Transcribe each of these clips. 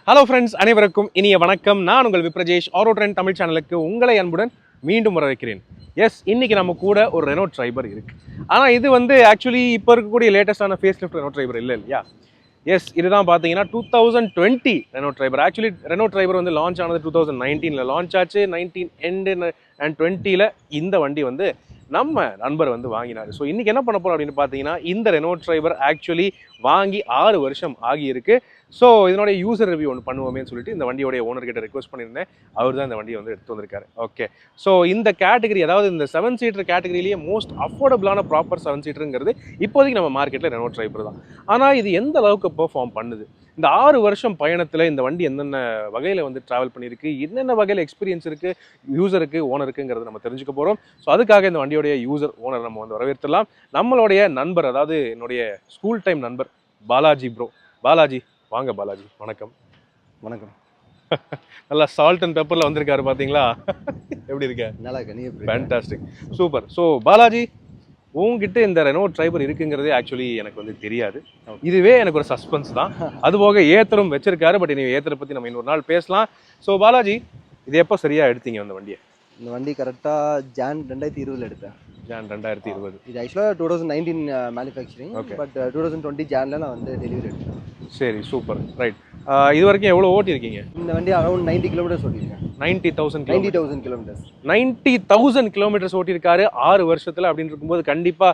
Hello friends, அனைவருக்கும் இனிய வணக்கம். நான் உங்கள் விப்ரஜேஷ் ஆரோ ட்ரெண்ட் தமிழ் சேனலுக்கு உங்களை அன்புடன் மீண்டும் வரவேற்கிறேன். எஸ், இன்னைக்கு நம்ம கூட ஒரு ரெனோ ட்ரைபர் இருக்கு. ஆனால் இது ஆக்சுவலி இப்போ இருக்கக்கூடிய லேட்டஸ்டான ஃபேஸ் லிஃப்ட் ரெனோ ட்ரைபர் இல்லை இல்லையா? எஸ், இதுதான் பார்த்தீங்கன்னா 2020 Reno Triber. Actually Reno Triber launch ஆனது 2019 லான்ச் ஆச்சு. 19 எண்டு அண்ட் 20 இந்த வண்டி நம்ம நண்பர் வாங்கினார். ஸோ இன்றைக்கி என்ன பண்ண போகிறோம் அப்படின்னு பார்த்தீங்கன்னா, இந்த ரெனோ ட்ரைபர் ஆக்சுவலி வாங்கி 6 வருஷம் ஆகியிருக்கு. ஸோ இதனுடைய யூசர் ரிவ்யூ ஒன்று பண்ணுவோமேன்னு சொல்லிட்டு இந்த வண்டியோடைய ஓனர்கிட்ட ரெக்வஸ்ட் பண்ணியிருந்தேன். அவர் தான் இந்த வண்டியை எடுத்து வந்திருக்காரு. ஓகே, ஸோ இந்த கேட்டகரி, அதாவது இந்த 7 சீட்டர் கேட்டகரியிலேயே மோஸ்ட் அஃபோர்டபுளான ப்ராப்பர் 7 சீட்டருங்கிறது இப்போதைக்கு நம்ம மார்க்கெட்டில் ரெனோ ட்ரைபர் தான். ஆனால் இது எந்த அளவுக்கு பெர்ஃபார்ம் பண்ணுது, இந்த 6 வருஷம் பயணத்தில் இந்த வண்டி என்னென்ன வகையில் ட்ராவல் பண்ணியிருக்கு, என்னென்ன வகையில் எக்ஸ்பீரியன்ஸ் இருக்குது யூசருக்கு ஓனருக்குங்கிறத நம்ம தெரிஞ்சுக்க போகிறோம். ஸோ அதுக்காக இந்த வண்டியோடைய யூசர் ஓனர் நம்ம வரவேற்றலாம். நம்மளுடைய நண்பர், அதாவது என்னுடைய ஸ்கூல் டைம் நண்பர் பாலாஜி ப்ரோ. பாலாஜி, வாங்க பாலாஜி. வணக்கம். வணக்கம். நல்லா சால்ட் அண்ட் பெப்பரில் வந்திருக்காரு பார்த்தீங்களா? எப்படி இருக்க? நல்லா இருக்க. நீ எப்படி? Fantastic, super. ஸோ பாலாஜி, உங்ககிட்ட இந்த ரெனோ ட்ரைபர் இருக்குங்கிறதே ஆக்சுவலி எனக்கு தெரியாது. இதுவே எனக்கு ஒரு சஸ்பென்ஸ் தான். அதுபோக ஏத்தரும் வச்சிருக்காரு. பட் இனி ஏத்தரை பற்றி நம்ம இன்னொரு நாள் பேசலாம். ஸோ பாலாஜி, இது எப்போ சரியாக எடுத்தீங்க அந்த வண்டியை? இந்த வண்டி கரெக்டாக ஜான் 2020 எடுத்தேன். ஜான் 2020. இது ஆக்சுவலாக 2019 மேனுஃபேக்சரிங். பட் 2020 ஜானில் நான் டெலிவரி எடுத்தேன். சரி, சூப்பர், ரைட். இது வரைக்கும் எவ்வளோ ஓட்டியிருக்கீங்க? இந்த வண்டி அரௌண்ட் 90 கிலோமீட்டர்ஸ் ஓட்டியிருக்கேன். 90,000 கிலோமீட்டர்ஸ். 90,000 கிலோமீட்டர்ஸ் ஓட்டியிருக்காரு 6 வருஷத்தில். அப்படின்னு இருக்கும்போது கண்டிப்பாக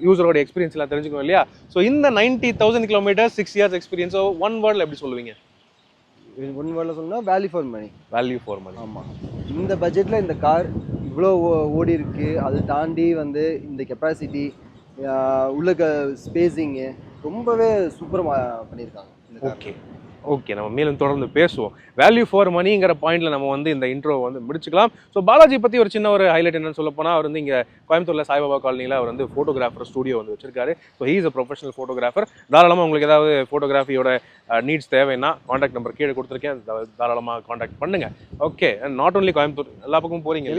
யூசரோட எக்ஸ்பீரியன்ஸ் எல்லாம் தெரிஞ்சுக்கணும் இல்லையா? ஸோ இந்த 90,000 கிலோமீட்டர்ஸ் 6 இயர்ஸ் எக்ஸ்பீரியன்ஸோ ஒன் வேர்டில் எப்படி சொல்லுவீங்க? ஒன் வேர்டில் சொன்னால் value for money. Value for money. ஆமாம். இந்த பட்ஜெட்டில் இந்த கார் இவ்வளோ ஓடி இருக்கு. அதை தாண்டி இந்த கெப்பாசிட்டி, உள்ள ஸ்பேஸிங்கு ரொம்பவே சூப்பராக பண்ணியிருக்காங்க. ஓகே ஓகே, நம்ம மேலும் தொடர்ந்து பேசுவோம். வேல்யூ ஃபார் மணிங்கிற பாயிண்ட்ல நம்ம இந்த இன்ட்ரோ முடிச்சுக்கலாம். ஸோ பாலாஜி பற்றி ஒரு சின்ன ஒரு ஹைலைட் என்னன்னு சொல்ல போனால், அவர் இங்கே கோயம்புத்தூரில் சாய்பாபா காலனியில் அவர் ஃபோட்டோகிராஃபர் ஸ்டூடியோ வச்சிருக்காரு. So he is a professional photographer. தாராளமாக உங்களுக்கு ஏதாவது ஃபோட்டோகிராஃபியோட நீட்ஸ் தேவைன்னா காண்டாக்ட் நம்பர் கீழே கொடுத்துருக்கேன், தாராளமாக காண்டாக்ட் பண்ணுங்க. ஓகே, நாட் ஓன்லி கோயம்புத்தூர், எல்லா பக்கமும் போறீங்க,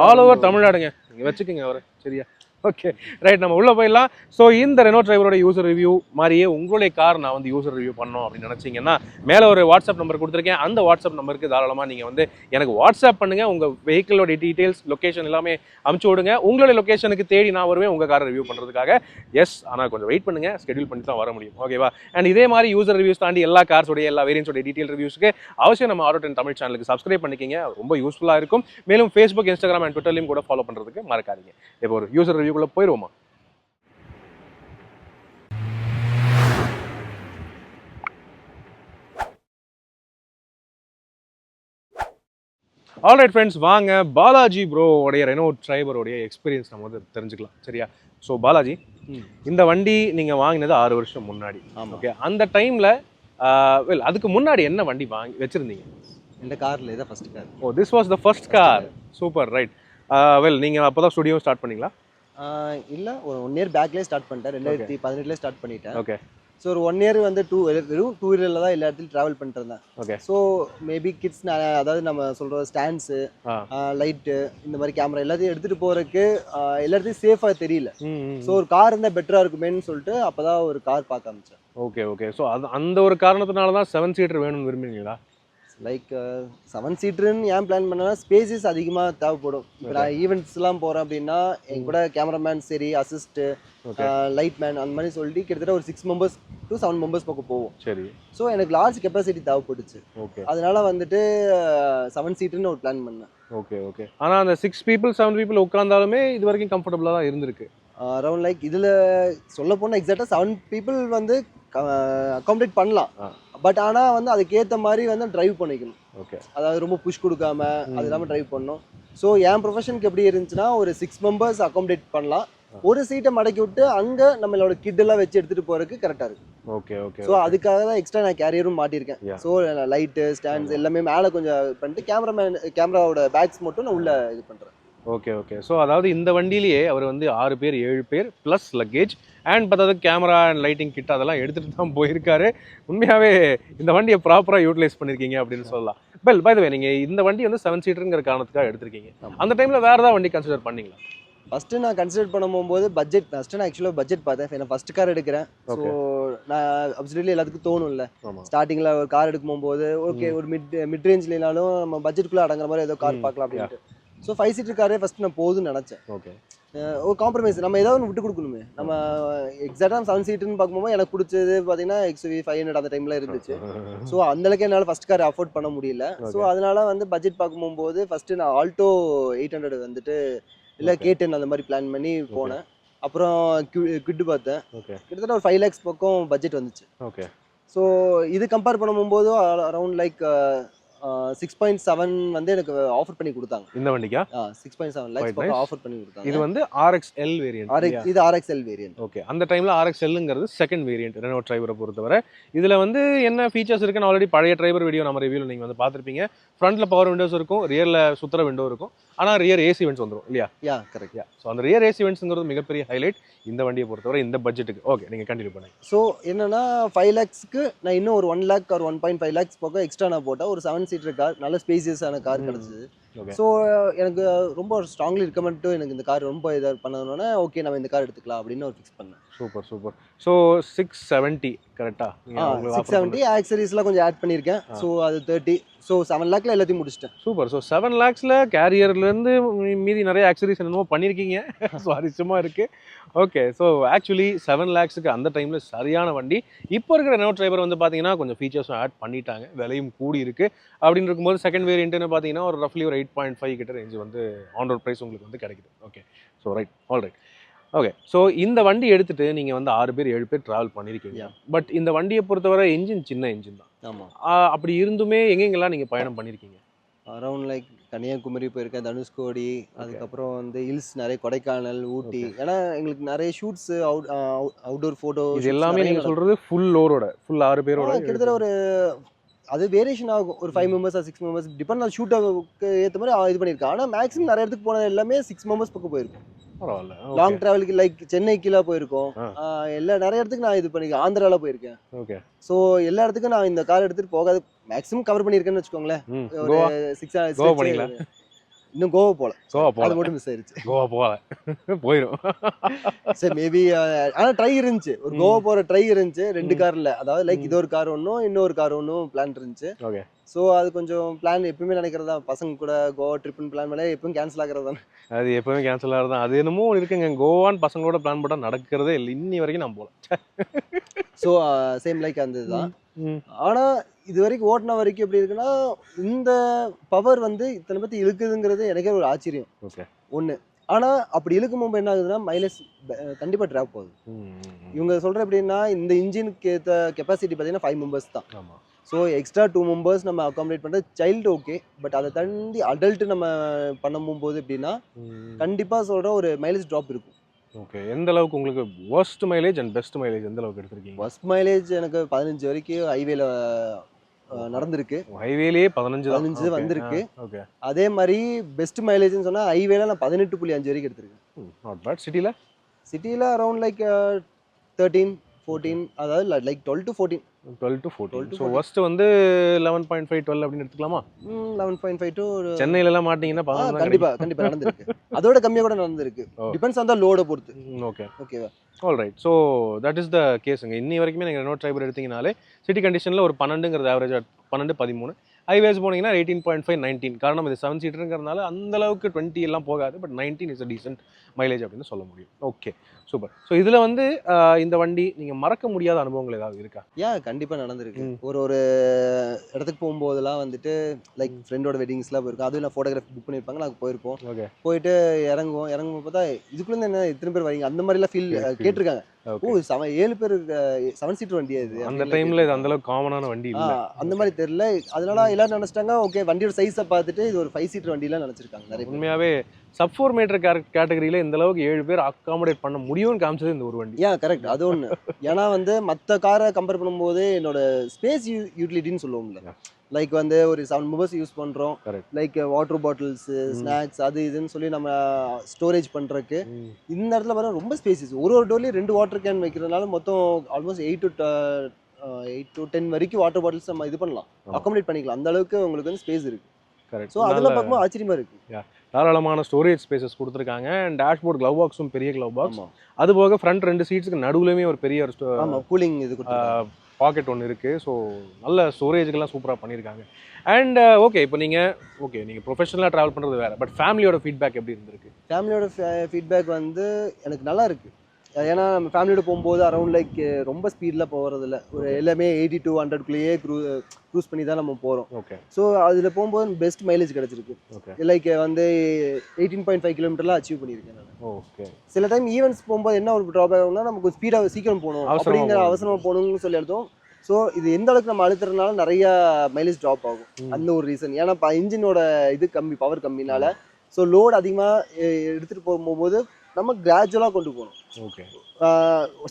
ஆல் ஓவர் தமிழ்நாடுங்க, நீங்கள் வச்சுக்கோங்க அவர். சரியா? ஓகே, ரைட், நம்ம உள்ளே போயிடலாம். ஸோ இந்த ரெனோ ட்ரைவரோட யூசர் ரிவ்யூ மாதிரியே உங்களுடைய கார் நான் யூசர் ரிவ்யூ பண்ணோம் அப்படின்னு நினச்சிங்கன்னா, மேலே ஒரு வாட்ஸ்அப் நம்பர் கொடுத்துருக்கேன். அந்த வாட்ஸ்அப் நம்பருக்கு தாராளமாக நீங்கள் எனக்கு வாட்ஸ்அப் பண்ணுங்கள். உங்கள் வெஹிக்கிளோட டீட்டெயில்ஸ், லொக்கேஷன் எல்லாமே அமுச்சு விடுங்க. உங்களுடைய லொக்கேஷனுக்கு தேடி நான் வருவேன் உங்கள் காரை ரிவ்யூ பண்ணுறதுக்காக. எஸ், ஆனால் கொஞ்சம் வெயிட் பண்ணுங்கள், ஸ்கெடியூல் பண்ணி தான் வர முடியும். ஓகேவா? அண்ட் இதே மாதிரி யூசர் ரிவ்யூஸ் தாண்டி எல்லா கார்ஸோடைய எல்லா வேரியன்ஸோட டீட்டெயில் ரிவ்யூஸ்க்கு அவசியம் நம்ம ஆரோ ட்ரெண்ட் தமிழ் சேனலுக்கு சப்ஸ்கிரைப் பண்ணிக்கிங்க. ரொம்ப யூஸ்ஃபுல்லாக இருக்கும். மேலும் ஃபேஸ்புக், இன்ஸ்டாகிராம் அண்ட் ட்விட்டர்லையும் கூட ஃபாலோ பண்ணுறதுக்கு மறக்காதீங்க. இப்போ ஒரு யூசர் ரிவ்யூக்குள்ளே போயிடுவோமா? ஆல்ரைட் ஃப்ரெண்ட்ஸ், வாங்க பாலாஜி ப்ரோடைய ரெனோ ட்ரைபரோடைய எக்ஸ்பீரியன்ஸ் நம்ம தெரிஞ்சுக்கலாம். சரியா? ஸோ பாலாஜி, இந்த வண்டி நீங்கள் வாங்கினது 6 வருஷம் முன்னாடி. ஓகே, அந்த டைமில் அதுக்கு முன்னாடி என்ன வண்டி வாங்கி வச்சுருந்தீங்க? இந்த காரில் இதான் first car. Oh, this was the first car. Super, right. நீங்கள் அப்போ தான் ஸ்டுடியோ ஸ்டார்ட் பண்ணீங்களா? இல்லை, ஒரு 1 இயர் பேக்லேயே ஸ்டார்ட் பண்ணிட்டேன். 2018 ஸ்டார்ட் பண்ணிட்டேன். ஓகே. ஸோ ஒரு 1 இயர் வெறும் 2 வீலரில் தான் எல்லா இடத்துலையும் ட்ராவல் பண்ணிட்டு இருந்தேன். ஓகே. ஸோ மேபி கிட்ஸ், அதாவது நம்ம சொல்கிற ஸ்டாண்ட்ஸு, லைட்டு, இந்த மாதிரி கேமரா எல்லாத்தையும் எடுத்துகிட்டு போகிறதுக்கு எல்லா இடத்தையும் சேஃபாக தெரியல. ஸோ ஒரு கார் இருந்தால் பெட்டராக இருக்குமேன்னு சொல்லிட்டு அப்போ தான் ஒரு கார் பார்க்க ஆரம்பித்தேன். Okay okay. ஸோ அந்த ஒரு காரணத்தினால தான் 7 சீட்டர் வேணும்னு விரும்புறீங்களா? லைக் 7 சீட்டருன்னு ஏன் பிளான் பண்ணேன்னா, ஸ்பேசஸ் அதிகமாக தேவைப்படும். இப்போ நான் ஈவெண்ட்ஸ்லாம் போகிறேன் அப்படின்னா என் கூட கேமராமேன் சரி, அசிஸ்ட்டு, லைட் மேன், அந்த மாதிரி சொல்லிட்டு கிட்டத்தட்ட ஒரு 6 மெம்பர்ஸ் to 7 மெம்பர்ஸ் பக்கம் போவோம். சரி. ஸோ எனக்கு லார்ஜ் கெப்பாசிட்டி தேவைப்பட்டுச்சு. ஓகே. அதனால 7 சீட்டுன்னு ஒரு பிளான் பண்ணேன். Okay okay. ஆனால் அந்த 6 பீப்புள் 7 பீப்புள் உட்காந்தாலுமே இது வரைக்கும் கம்ஃபர்டபுளாக தான் இருந்திருக்கு. அரௌண்ட் லைக் இதில் சொல்ல போனால் எக்ஸாக்டாக 7 பீப்புள் அகாமடேட் பண்ணலாம். பட் ஆனால் அதுக்கேற்ற மாதிரி டிரைவ் பண்ணிக்கணும். ஓகே. அதாவது ரொம்ப புஷ் கொடுக்காம அது இல்லாமல் டிரைவ் பண்ணணும். ஸோ என் ப்ரொஃபஷனுக்கு எப்படி இருந்துச்சுன்னா, ஒரு 6 மெம்பர்ஸ் அகாமடேட் பண்ணலாம். ஒரு சீட்டை மடக்கி விட்டு அங்கே நம்மளோட கிட்டெல்லாம் வச்சு எடுத்துகிட்டு போகிறதுக்கு கரெக்டாக இருக்குது. Okay okay. ஸோ அதுக்காக தான் எக்ஸ்ட்ரா நான் கேரியரும் மாட்டியிருக்கேன். ஸோ லைட்டு, ஸ்டாண்ட்ஸ் எல்லாமே மேலே கொஞ்சம் பண்ணிட்டு கேமராவோட பேக்ஸ் மட்டும் நான் உள்ளே இது பண்ணுறேன். Okay okay. ஸோ அதாவது இந்த வண்டியிலேயே அவர் 6 பேர் 7 பேர் ப்ளஸ் லக்கேஜ் அண்ட் பார்த்தது கேமரா அண்ட் லைட்டிங் கிட் அதெல்லாம் எடுத்துகிட்டு தான் போயிருக்காரு. உண்மையாகவே இந்த வண்டியை ப்ராப்பராக யூட்டிலைஸ் பண்ணியிருக்கீங்க அப்படின்னு சொல்லலாம். பை த வே, நீங்கள் இந்த வண்டி 7 சீட்டருங்கிற காரணத்துக்காக எடுத்திருக்கீங்க. அந்த டைமில் வேறு ஏதாவது வண்டி கன்சிடர் பண்ணீங்களா? ஃபஸ்ட்டு நான் கன்சிடர் பண்ணும்போது பட்ஜெட் ஃபஸ்ட்டு நான் ஆக்சுவலாக பட்ஜெட் பார்த்தேன் நான் ஃபஸ்ட்டு கார் எடுக்கிறேன் ஸோ நான் அப்சல்யூட்லி எல்லாத்துக்கும் தோணும்ல ஸ்டார்டிங்கில் ஒரு கார் எடுக்கும் போது ஓகே ஒரு மிட் ரேஞ்ச்லனாலும் நம்ம பட்ஜெட்டுக்குள்ளே அடங்குற மாதிரி ஏதோ கார் பார்க்கலாம் அப்படின்ட்டு ஸோ 5 சீட்டர் காரே ஃபஸ்ட்டு நான் போதும்னு நினச்சேன் ஓகே ஒரு காம்ப்ரமைஸ் நம்ம ஏதாவது ஒன்று விட்டு கொடுக்கணுமே நம்ம எக்ஸாக்டாக 7 சீட்டுன்னு பார்க்கும்போது எனக்கு பிடிச்சது பார்த்தீங்கன்னா XUV 500 அந்த டைமில் இருந்துச்சு ஸோ அந்தளவுக்கு என்னால் ஃபஸ்ட் கார் அஃபோர்ட் பண்ண முடியல ஸோ அதனால வந்து பட்ஜெட் பார்க்கும்போது ஃபஸ்ட்டு நான் ஆல்டோ 800 வந்துட்டு இல்லை K10 அந்த மாதிரி பிளான் பண்ணி போனேன் அப்புறம் குவிட் பார்த்தேன் கிட்டத்தட்ட ஒரு 5 lakhs பக்கம் பட்ஜெட் வந்துச்சு ஓகே ஸோ இது கம்பேர் பண்ணும்போது அரௌண்ட் லைக் 6.7 வந்து எனக்கு ஆஃபர் பண்ணி கொடுத்தாங்க இந்த வண்டிக்கா 6.7 lakhs பக்கம் ஆஃபர் பண்ணி கொடுத்தாங்க இது வந்து RXL வேரியன்ட் இது RXL வேரியன்ட் ஓகே அந்த டைம்ல RXLங்கிறது செகண்ட் வேரியன்ட் ரெனோ டிரைவரை பொறுத்தவரை இதுல வந்து என்ன ஃபீச்சர்ஸ் இருக்குன்னு ஆல்ரெடி பழைய டிரைவர் வீடியோ நம்ம ரிவ்யூல நீங்க வந்து பார்த்திருப்பீங்க ஃப்ரண்ட்ல பவர் விண்டோஸ் இருக்கும் ரியர்ல சுத்துற விண்டோ இருக்கும் ஆனா ரியர் ஏசி வென்ட்ஸ் வந்துரும் இல்லையா கரெக்ட் ஸோ அந்த ரியர் ஏசி வென்ட்ஸ்ங்கிறது மிகப்பெரிய ஹைலைட் இந்த வண்டியை பொறுத்தவரை இந்த பட்ஜெட்டுக்கு ஓகே நீங்க கண்டினியூ பண்ணுங்க ஸோ என்னன்னா 5 lakhsக்கு நான் இன்னும் ஒரு 1 lakh ஒரு 1.5 lakhs பக்கம் எக்ஸ்ட்ரா நான் போட்டேன் ஒரு 7 சீட்டர் கார் நல்ல ஸ்பேசியஸான கார் கிடைச்சது ஸோ எனக்கு ரொம்ப ஸ்ட்ராங்லி ரெக்கமெண்ட் எனக்கு இந்த கார் ரொம்ப இதாக பண்ணணும்னா ஓகே நம்ம இந்த கார் எடுத்துக்கலாம் அப்படின்னு ஒரு ஃபிக்ஸ் பண்ணேன் சூப்பர் ஸோ 670 கரெக்டா 670 ஆக்சரிஸ்லாம் கொஞ்சம் ஆட் பண்ணியிருக்கேன் ஸோ அது 30 ஸோ 7 lakhல எல்லாத்தையும் முடிச்சிட்டேன் சூப்பர் ஸோ 7 lakhsல கேரியர்லேருந்து மீதி நிறைய ஆக்சரிஸ் என்னமோ பண்ணியிருக்கீங்க சுவாரஸ்யமாக இருக்குது ஓகே ஸோ ஆக்சுவலி 7 lakhsக்கு அந்த டைமில் சரியான வண்டி இப்போ இருக்கிற ரெனோ டிரைவர் வந்து பார்த்தீங்கன்னா கொஞ்சம் ஃபீச்சர்ஸும் ஆட் பண்ணிட்டாங்க விலையும் கூடி இருக்குது அப்படின்னு இருக்கும்போது செகண்ட் வேரியன்ட்னு பார்த்தீங்கன்னா ஒரு ரஃப்லி ஒரு 8.5 கிட்ட ரேஞ்சு வந்து ஆன் ரோட் ப்ரைஸ் உங்களுக்கு வந்து கிடைக்குது okay so all right okay so இந்த வண்டி எடுத்துட்டு நீங்கள் வந்து 6 பேர் 7 பேர் ட்ராவல் பண்ணியிருக்கீங்க பட் இந்த வண்டியை பொறுத்தவரை என்ஜின் சின்ன என்ஜின் தான் ஆமாம் அப்படி இருந்துமே எங்கெங்கெல்லாம் நீங்கள் பயணம் பண்ணியிருக்கீங்க அரௌண்ட் லைக் கன்னியாகுமரி போயிருக்கேன் தனுஷ்கோடி அதுக்கப்புறம் வந்து ஹில்ஸ் நிறைய கொடைக்கானல் ஊட்டி ஏன்னா எங்களுக்கு நிறைய ஷூட்ஸ் அவுட்டோர் ஃபோட்டோ இது எல்லாமே நீங்கள் சொல்கிறது ஃபுல் லோரோட ஃபுல் 6 பேரோட கிட்டத்தட்ட ஒரு அது வேரியேஷன் ஆகும் ஒரு 5 members 6 members டிபெண்ட் ஆன் ஷூட்டுக்கு ஏற்ற மாதிரி இது பண்ணியிருக்கேன் ஆனால் மேக்ஸிமம் நிறைய இடத்துக்கு போனது எல்லாமே 6 members பக்கம் போயிருக்கும் லாங் டிராவலுக்கு லைக் சென்னைக்குல போயிருக்கோம் நிறைய இடத்துக்கு நான் இது பண்ணிருக்கேன் ஆந்திரால போயிருக்கேன் ஓகே சோ எல்லா இடத்துக்கும் நான் இந்த கார் எடுத்துட்டு போகாது மேக்ஸிமம் கவர் பண்ணிருக்கேன்னு வச்சுக்கோங்களேன் ஒரு 6 இன்னும் கோவா போல அது மட்டும் மிஸ் ஆயிருச்சு கோவா போகல போயிடும் சரி மேபி ஆனா ட்ரை இருந்துச்சு ஒரு கோவா போற ட்ரை இருந்துச்சு 2 கார்ல அதாவது லைக் இது ஒரு கார் ஒன்றும் இன்னொரு கார் ஒன்றும் பிளான் இருந்துச்சு ஓகே ஸோ அது கொஞ்சம் பிளான் எப்பவுமே நினைக்கிறதா பசங்க கூட கோவா ட்ரிப்னு பிளான் பண்ணல எப்பவும் கேன்சல் ஆகிறது தானே அது எப்பவுமே கேன்சல் ஆகிறது தான் அது என்னமோ இருக்குங்க கோவான்னு பசங்களோட பிளான் போட்டால் நடக்கிறதே இல்லை இன்னி வரைக்கும் நான் போல ஸோ சேம் லைக் அந்த இதுதான் ஆனால் இது வரைக்கும் ஓட்டின வரைக்கும் எப்படி இருக்குன்னா இந்த பவர் வந்து இத்தனை பற்றி இழுக்குதுங்கிறது எனக்கே ஒரு ஆச்சரியம் ஓகே ஒன்று ஆனால் அப்படி இழுக்கும் போது என்ன ஆகுதுன்னா மைலேஜ் கண்டிப்பாக ட்ராப் போகுது இவங்க சொல்கிற எப்படின்னா இந்த இன்ஜினுக்கு ஏற்ற கெப்பாசிட்டி பார்த்தீங்கன்னா 5 members தான் ஆமாம் ஸோ எக்ஸ்ட்ரா 2 members நம்ம அகாமடேட் பண்ணுறது சைல்டு ஓகே பட் அதை தாண்டி அடல்ட்டு நம்ம பண்ணும்போது எப்படின்னா கண்டிப்பாக சொல்கிற ஒரு மைலேஜ் ட்ராப் இருக்கும் ஓகே எந்த அளவுக்கு உங்களுக்கு worst mileage and best mileage எந்த அளவுக்கு எடுத்திருக்கீங்க ஃபர்ஸ்ட் மைலேஜ் எனக்கு 15 வரைக்கும் ஹைவேல நடந்திருக்கு ஹைவேலயே 15 வந்திருக்கு ஓகே அதே மாதிரி பெஸ்ட் மைலேஜ்னு சொன்னா ஹைவேல நான் 18.5 வரைக்கும் எடுத்திருக்கேன் நாட் பேட் சிட்டில அரௌண்ட் லைக் 13 14 அதாவது லைக் 12 to 14 ஸோ ஃபர்ஸ்ட் வந்து 11.5 12 அப்படின்னு எடுத்துக்கலாமா 11.5 to சென்னையில எல்லாம் மாட்டீங்கன்னா 15 கண்டிப்பா நடந்திருக்கு அதோட கம்மியா கூட நடந்திருக்கு டிபெண்ட்ஸ் ஆன் த லோட பொறுத்து ஓகேவா all right so that is the கேஸுங்க இன்னி வரைக்குமே நீங்கள் ரெனோ டிரைவர் எடுத்தீங்கனாலே சிட்டி கண்டிஷனில் ஒரு 12ங்கிறது ஆவரேஜாக 12 13 ஹைவேஸ் போனீங்கன்னா 18.5 19 காரணம் இது 7 சீட்டருங்கிறதுனால அந்த அளவுக்கு 20 எல்லாம் போகாது but 19 is a decent mileage அப்படின்னு சொல்ல முடியும் ஓகே சூப்பர் ஸோ இதில் வந்து இந்த வண்டி நீங்கள் மறக்க முடியாத அனுபவங்கள் ஏதாவது இருக்கா கண்டிப்பாக நடந்திருக்கு ஒரு இடத்துக்கு போகும்போதெல்லாம் வந்துட்டு லைக் ஃப்ரெண்டோட வெட்டிங்ஸ்லாம் போயிருக்கோம் அதுவும் இல்லை ஃபோட்டோகிராஃபி புக் பண்ணியிருப்பாங்க நாங்கள் போயிருப்போம் ஓகே போயிட்டு இறங்குவோம் பார்த்தா இதுக்குள்ளே என்ன இத்தனை பேர் வரீங்க அந்த மாதிரிலாம் ஃபீல் கேட்டிருக்காங்க 7 பேர் 7 சீட்டர் வண்டி அது அந்த டைம்ல இது அந்த அளவுக்கு காமனான வண்டி இல்ல அந்த மாதிரி தெரியல அதனால எல்லாரும் நினைச்சிட்டாங்க ஓகே வண்டியோட சைஸை பார்த்துட்டு இது ஒரு 5 சீட்டர் வண்டிலாம் நினைச்சிருக்காங்க நிறைய உண்மையாவே சப் 4 மீட்டர் கேட்டகரியில இந்த அளவுக்கு 7 பேர் அகாமடேட் பண்ண முடியும்னு காமிச்சது இந்த ஒரு வண்டி கரெக்ட் அது ஒன்று ஏன்னா வந்து மற்ற காரை கம்பேர் பண்ணும்போது என்னோட ஸ்பேஸ் யூட்டிலிட்டின்னு சொல்லுவோம்ல லைக் வந்து ஒரு 7 members யூஸ் பண்ணுறோம் லைக் வாட்டர் பாட்டில்ஸ் ஸ்நாக்ஸ் அது இதுன்னு சொல்லி நம்ம ஸ்டோரேஜ் பண்ணுறதுக்கு இந்த இடத்துல பார்த்தா ரொம்ப ஸ்பேசிஸ் ஒரு டோர்லேயும் 2 வாட்டர் கேன் வைக்கிறதுனால மொத்தம் ஆல்மோஸ்ட் 8 to 10 வரைக்கும் வாட்டர் பாட்டில்ஸ் நம்ம இது பண்ணலாம் அகாமடேட் பண்ணிக்கலாம் அந்த அளவுக்கு உங்களுக்கு வந்து ஸ்பேஸ் இருக்கு கரெக்ட். ஸோ அதெல்லாம் பார்க்கும்போது ஆச்சரியமா இருக்கு. தாராளமான ஸ்டோரேஜ் ஸ்பேசஸ் கொடுத்துருக்காங்க. அண்ட் டேஷ்போர்ட் க்ளவ் பாக்ஸும் பெரிய க்ளவ் பாக்ஸ். ஆமா அது போக ஃப்ரண்ட் 2 சீட்ஸ்க்கு நடுவுலயுமே ஒரு பெரிய ஒரு ஆமா கூலிங் இது கொடுத்துருக்காங்க. பாக்கெட் ஒன்று இருக்குது. ஸோ நல்ல ஸ்டோரேஜுக்கெல்லாம் சூப்பராக பண்ணியிருக்காங்க. அண்ட் ஓகே, இப்போ நீங்கள் ப்ரொஃபஷனலாக ட்ராவல் பண்ணுறது வேறு, பட் ஃபேமிலியோட ஃபீட்பேக் எப்படி இருந்திருக்கு? ஃபேமிலியோட ஃபீட்பேக் வந்து எனக்கு நல்லா இருக்கு. ஏன்னா நம்ம ஃபேமிலியோட போகும்போது அரௌண்ட் லைக் ரொம்ப ஸ்பீடில் போகிறதில்ல, ஒரு எல்லாமே 80 to 100க்குள்ளேயே க்ரூஸ் பண்ணி தான் நம்ம போகிறோம். ஓகே. ஸோ அதில் போகும்போது பெஸ்ட் மைலேஜ் கிடச்சிருக்கு. ஓகே. லைக் வந்து 18.5 கிலோமீட்டர்லாம் அச்சீவ் பண்ணியிருக்கேன் நான். ஓகே. சில டைம் ஈவெண்ட்ஸ் போகும்போது என்ன ஒரு ட்ராபேக் ஆகும்னா, நமக்கு ஸ்பீடாக சீக்கிரம் போகணும் அப்படிங்கிற அவசரமாக போகணும்னு சொல்லி எடுத்தோம். ஸோ இது எந்த அளவுக்கு நம்ம அழுத்துறதுனால நிறைய மைலேஜ் ட்ராப் ஆகும். அந்த ஒரு ரீசன். ஏன்னா இன்ஜினோட இது கம்மி, பவர் கம்மினால. ஸோ லோடு அதிகமாக எடுத்துகிட்டு போகும்போது நம்ம கிராஜுவலாக கொண்டு போகணும். ஓகே.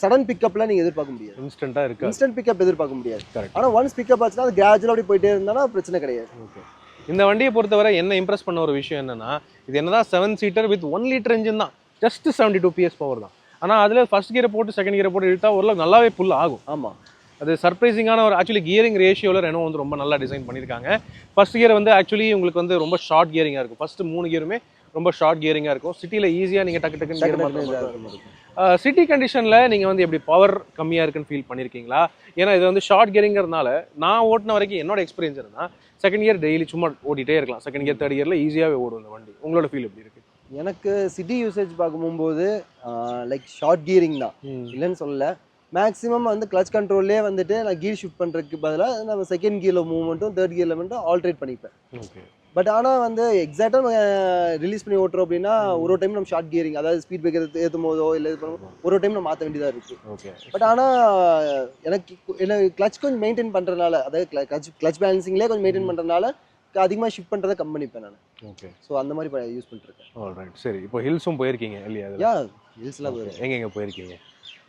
சடன் பிக்கப்லாம் நீங்கள் எதிர்பார்க்க முடியாது. இன்ஸ்டன்ட்டாக இருக்கு. இன்ஸ்டன்ட் பிக்கப் எதிர்பார்க்க முடியாது. கரெக்ட். ஆனால் ஒன்ஸ் பிக்கப் ஆச்சுன்னா அது கிராஜுவலாக அப்படி போயிட்டே இருந்தாலும் பிரச்சனை கிடையாது. ஓகே. இந்த வண்டியை பொறுத்தவரை என்ன இம்ப்ரெஸ் பண்ண ஒரு விஷயம் என்னன்னா, இது என்னதான் 7 சீட்டர் வித் 1 லிட்டர் இன்ஜின் தான், ஜஸ்ட் 72 PS பவர் தான். ஆனால் அதில் ஃபர்ஸ்ட் கியரை போட்டு செகண்ட் கியரை போட்டு இழுத்தா ஓரளவு நல்லாவே புல் ஆகும். ஆமாம், அது சர்ப்ரைசிங்கான ஒரு ஆக்சுவலி கியரிங் ரேஷியோவில் ரெனோ வந்து ரொம்ப நல்லா டிசைன் பண்ணியிருக்காங்க. ஃபர்ஸ்ட் கியர் வந்து ஆக்சுவலி உங்களுக்கு வந்து ரொம்ப ஷார்ட் கியரிங்காக இருக்கும். ஃபர்ஸ்ட் 3 கியருமே ரொம்ப ஷார்ட் கியரிங்காக இருக்கும். சிட்டியில் ஈஸியாக நீங்கள் டக்கு டக்குன்னு கியர் மாற்றணும். சிட்டி கண்டிஷனில் நீங்கள் வந்து எப்படி பவர் கம்மியாக இருக்குன்னு ஃபீல் பண்ணியிருக்கீங்களா? ஏன்னா இது வந்து ஷார்ட் கியரிங்கிறதுனால நான் ஓட்டின வரைக்கும் என்னோட எக்ஸ்பீரியன்ஸ் என்னன்னா, செகண்ட் கியர் டெய்லி சும்மா ஓட்டிகிட்டே இருக்கலாம். செகண்ட் கியர் தேர்ட் கியரில் ஈஸியாகவே ஓடும் இந்த வண்டி. உங்களோட ஃபீல் எப்படி இருக்குது? எனக்கு சிட்டி யூசேஜ் பார்க்கும்போது லைக் ஷார்ட் கியரிங் தான், இல்லைன்னு சொல்லலை. மேக்ஸிமம் வந்து கிளச் கண்ட்ரோல்லே வந்துட்டு நான் கீர் ஷிஃப்ட் பண்ணுறதுக்கு பதிலாக நம்ம செகண்ட் கியரில் மூவ்மெண்ட்டும் தேர்ட் கியரில் மட்டும் ஆல்ட்ரேட் பண்ணிப்பேன். ஓகே. பட் ஆனால் வந்து எக்ஸாக்டாக ரிலீஸ் பண்ணி ஓட்டுறோம் அப்படின்னா ஒரு டைம் நம்ம ஷார்ட் கியரிங், அதாவது ஸ்பீட் பிரேக்கர் ஏற்றும் போதோ இல்லை இது பண்ணும்போது ஒரு டைம் நம்ம மாற்ற வேண்டியதாக இருக்குது. ஓகே. பட் ஆனால் எனக்கு கிளச் கொஞ்சம் மெயின்டைன் பண்ணுறதுனால, அதாவது கிளச் பேலன்சிங்லேயே கொஞ்சம் மெயின்டைன் பண்ணுறதுனால அதிகமாக ஷிஃப்ட் பண்ணுறதை கம்மி பண்ணிப்பேன் நான். ஓகே. ஸோ அந்த மாதிரி யூஸ் பண்ணிருக்கேன். ஆல்ரைட். சரி, இப்போ ஹில்ஸும் போயிருக்கீங்க இல்லையா? யா, ஹில்ஸ்லாம் போயிருக்கேன். எங்கெங்கே போயிருக்கீங்க?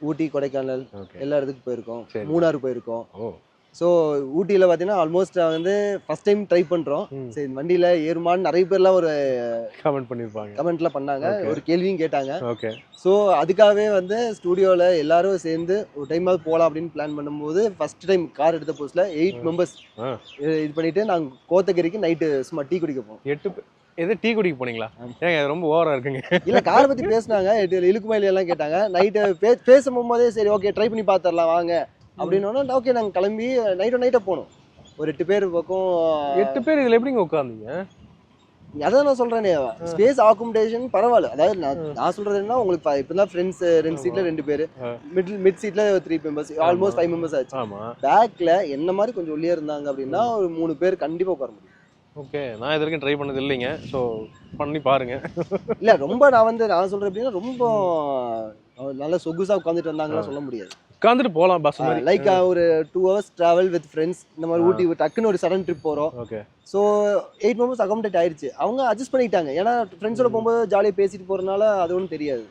ஊட்டி, கொடைக்கானல், எல்லா இடத்துக்கும் போயிருக்கோம். மூணாறு போயிருக்கோம். ஓ. ஸோ ஊட்டியில் பார்த்தீங்கன்னா ஆல்மோஸ்ட் வந்து ஃபர்ஸ்ட் டைம் ட்ரை பண்ணுறோம். சரி, இந்த வண்டியில் ஏறுமான்னு நிறைய பேர்லாம் ஒரு கமெண்ட்லாம் பண்ணாங்க, ஒரு கேள்வியும் கேட்டாங்க. ஓகே. ஸோ அதுக்காகவே வந்து ஸ்டூடியோவில் எல்லாரும் சேர்ந்து ஒரு டைமாவது போகலாம் அப்படின்னு பிளான் பண்ணும்போது ஃபர்ஸ்ட் டைம் கார் எடுத்த புதுசில் 8 மெம்பர்ஸ் இது பண்ணிட்டு நாங்கள் கோத்தகிரிக்கு நைட்டு சும்மா டீ குடிக்க போவோம். 8 எது டீ குடிக்க போனீங்களா? ஏங்க அது ரொம்ப ஓவரா இருக்குங்க. இல்லை, காரை பற்றி பேசினாங்க, இழுக்குமயில எல்லாம் கேட்டாங்க. நைட்டு பேசும்போதே சரி ஓகே ட்ரை பண்ணி பார்த்துடலாம் வாங்க அப்படின்னா ஓகே நாங்கள் கிளம்பி நைட்டாக போனோம். ஒரு 8 பேர் பக்கம். 8 பேர் இதில் எப்படிங்க உட்காந்தீங்க? அதான் நான் சொல்றேனே, ஸ்பேஸ் அகாமடேஷன் பரவாயில்ல. அதாவது நான் சொல்றது என்ன, உங்களுக்கு இப்போ தான் ஃப்ரெண்ட்ஸ் 2 சீட்ல 2 பேர், மிட் சீட்ல 3 மெம்பர்ஸ், ஆல்மோஸ்ட் 5 மெம்பர்ஸ் ஆச்சு. பேக்ல என்ன மாதிரி கொஞ்சம் ஒல்லியா இருந்தாங்க அப்படின்னா ஒரு 3 பேர் கண்டிப்பா உட்கார முடியும். ஓகே. நான் இது வரைக்கும் ட்ரை பண்ணது இல்லைங்க, ஸோ பண்ணி பாருங்க. இல்லை ரொம்ப நான் சொல்றேன் அப்படின்னா ரொம்ப நல்ல சொகுசா உட்காந்துட்டு வந்தாங்கன்னு சொல்ல முடியாது. உட்காந்துட்டு போகலாம் பஸ் மாதிரி. லைக் ஒரு 2 hours டிராவல் வித் ஃப்ரெண்ட்ஸ், இந்த மாதிரி ஊட்டி டக்குன்னு ஒரு சடன் ட்ரிப் போகிறோம். ஓகே. ஸோ 8 மெம்பர்ஸ் அகாமடேட் ஆயிடுச்சு. அவங்க அட்ஜஸ்ட் பண்ணிக்கிட்டாங்க. ஏன்னா ஃப்ரெண்ட்ஸோட போகும்போது ஜாலியாக பேசிட்டு போகிறதுனால அது ஒன்றும் தெரியாது.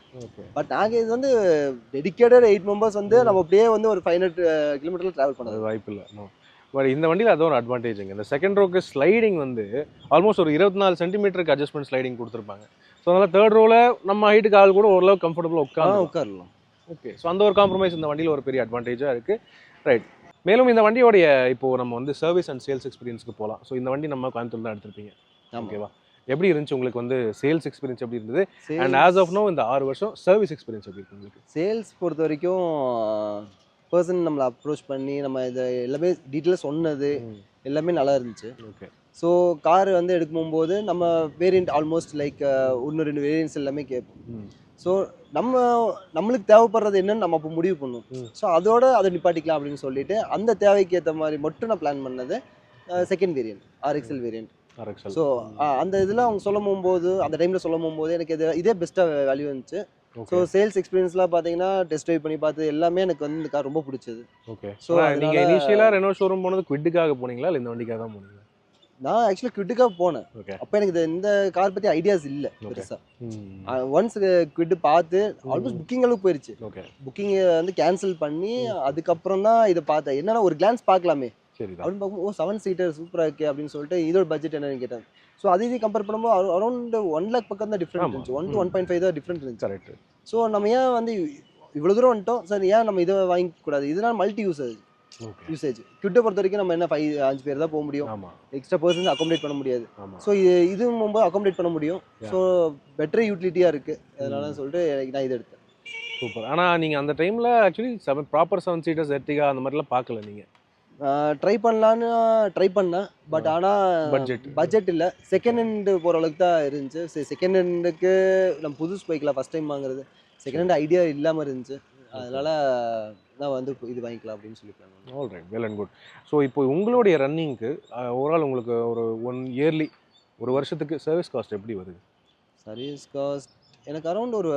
பட் நாங்கள் இது வந்து டெடிக்கேட்டட் 8 மெம்பர்ஸ் வந்து நம்ம அப்படியே வந்து ஒரு 500 கிலோமீட்டரில் ட்ராவல் பண்ணது வாய்ப்பு இல்லை. பட் இந்த வண்டியில் அது ஒரு அட்வான்டேஜுங்க. இந்த செகண்ட் ரோக்கு ஸ்லைடிங் வந்து ஆல்மோஸ்ட் ஒரு 24 சென்டிமீட்டருக்கு அட்ஜஸ்ட்மெண்ட் ஸ்லைடிங் கொடுத்துருப்பாங்க. ஸோ அதனால் தேர்ட் ரோவில் நம்ம ஹைட்டுக்கு ஆள் கூட ஓரளவு கம்ஃபர்டபுளாக உட்காரலாம். ஓகே. ஸோ அந்த ஒரு காம்ப்ரமைஸ் இந்த வண்டியில் ஒரு பெரிய அட்வான்டேஜாக இருக்குது. ரைட். மேலும் இந்த வண்டியோடைய இப்போது நம்ம வந்து சர்வீஸ் அண்ட் சேல்ஸ் எக்ஸ்பீரியன்ஸ்க்கு போகலாம். ஸோ இந்த வண்டி நம்ம கோயம்புத்தூர் தான் எடுத்திருப்பீங்க, ஓகேவா? எப்படி இருந்துச்சு உங்களுக்கு வந்து சேல்ஸ் எக்ஸ்பீரியன்ஸ் எப்படி இருந்தது? அண்ட் ஆஸ் ஆஃப் நோ இந்த 6 வருஷம் சர்வீஸ் எக்ஸ்பீரியன்ஸ் எப்படி இருக்கு உங்களுக்கு? சேல்ஸ் பொறுத்த வரைக்கும் பர்சன் நம்மளை அப்ரோச் பண்ணி நம்ம இதை எல்லாமே டீட்டெயிலாக சொன்னது எல்லாமே நல்லா இருந்துச்சு. ஓகே. ஸோ கார் வந்து எடுக்கும்போது நம்ம வேரியண்ட் ஆல்மோஸ்ட் லைக் 1-2 வேரியன்ட்ஸ் எல்லாமே கேட்போம். ஸோ நம்மளுக்கு தேவைப்படுறது என்னன்னு நம்ம அப்போ முடிவு பண்ணுவோம். ஸோ அதை நிப்பாட்டிக்கலாம் அப்படின்னு சொல்லிட்டு அந்த தேவைக்கு ஏற்ற மாதிரி மட்டும் நான் பிளான் பண்ணது second variant, RXL variant. So அந்த இதில் அவங்க அந்த டைமில் சொல்லும் போது எனக்கு இதே பெஸ்ட்டாக வேல்யூ இருந்துச்சு. ஸோ சேல்ஸ் எக்ஸ்பீரியன்ஸ்லாம் பார்த்தீங்கன்னா டெஸ்ட் ட்ரைவ் பண்ணி பார்த்து எல்லாமே எனக்கு வந்து இந்த கார் ரொம்ப பிடிச்சது. ஓகே. ஸோ நீங்கள் இனிஷியலாக ரெனோ ஷோரூம் போனது குவிட்டுக்காக போனீங்களா இல்லை இந்த வண்டிக்காக தான் போனீங்களா? நான் ஆக்சுவலாக குவிட்டுக்காக போனேன். அப்போ எனக்கு இந்த கார் பற்றி ஐடியாஸ் இல்லை பெருசாக. ஒன்ஸ் குவிட்டு பார்த்து ஆல்மோஸ்ட் புக்கிங் அளவுக்கு போயிடுச்சு. புக்கிங் வந்து கேன்சல் பண்ணி அதுக்கப்புறம் தான் இதை பார்த்தேன். என்னன்னா ஒரு கிளான்ஸ் பார்க்கலாமே அப்படின்னு பார்க்கும்போது 7 சீட்டர் சூப்பராக இருக்குது அப்படின்னு சொல்லிட்டு இதோட பட்ஜெட் என்னன்னு கேட்டாங்க. ஸோ இது கம்பேர் பண்ணும்போது அரௌண்ட் 1 lakh பக்கம் தான் டிஃப்ரெண்ட் இருந்துச்சு. 1 to 1.5 தான் டிஃப்ரெண்ட் இருந்துச்சு. கரெக்ட். ஸோ நம்ம ஏன் வந்து இவ்வளோ தூரம் வந்துட்டோம் சார், ஏன் நம்ம இதை வாங்கிக்கூடாது? இதனால் மல்டி யூஸ் அது. ஓகே. யூசேஜ். கிட்ட பொறுத்த வரைக்கும் நம்ம என்ன 5 பேர் தான் போக முடியும். ஆமா. எக்ஸ்ட்ரா பர்சன்ஸ் அகாமடேட் பண்ண முடியாது. ஆமா. ஸோ இதுவும் போது அகாமடேட் பண்ண முடியும். ஸோ பெட்டர் யூட்டிலிட்டியாக இருக்குது. அதனால சொல்லிட்டு நான் இதை எடுத்தேன். சூப்பர். ஆனா நீங்க அந்த டைம்ல ஆக்சுவலி ப்ராப்பர் 7 சீட்டர்ஸ் எர்டிகா அந்த மாதிரிலாம் பார்க்கல நீங்க. ட்ரை பண்ணேன். பட் ஆனால் பட்ஜெட் இல்லை. செகண்ட் ஹேண்டு போகிற அளவுக்கு தான் இருந்துச்சு. சரி, செகண்ட் ஹேண்டுக்கு நம்ம புதுசு பைக்கில் ஃபஸ்ட் டைம் வாங்குறது. செகண்ட் ஹேண்ட் ஐடியா இல்லாமல் இருந்துச்சு. அதனால நான் வந்து இது வாங்கிக்கலாம் அப்படின்னு சொல்லி plan. All right, well and good. So இப்போ உங்களுடைய ரன்னிங்க்கு ஓவரால் உங்களுக்கு ஒரு 1 இயர்லி, ஒரு வருஷத்துக்கு சர்வீஸ் காஸ்ட் எப்படி வருது? சர்வீஸ் காஸ்ட் எனக்கு அரௌண்ட் ஒரு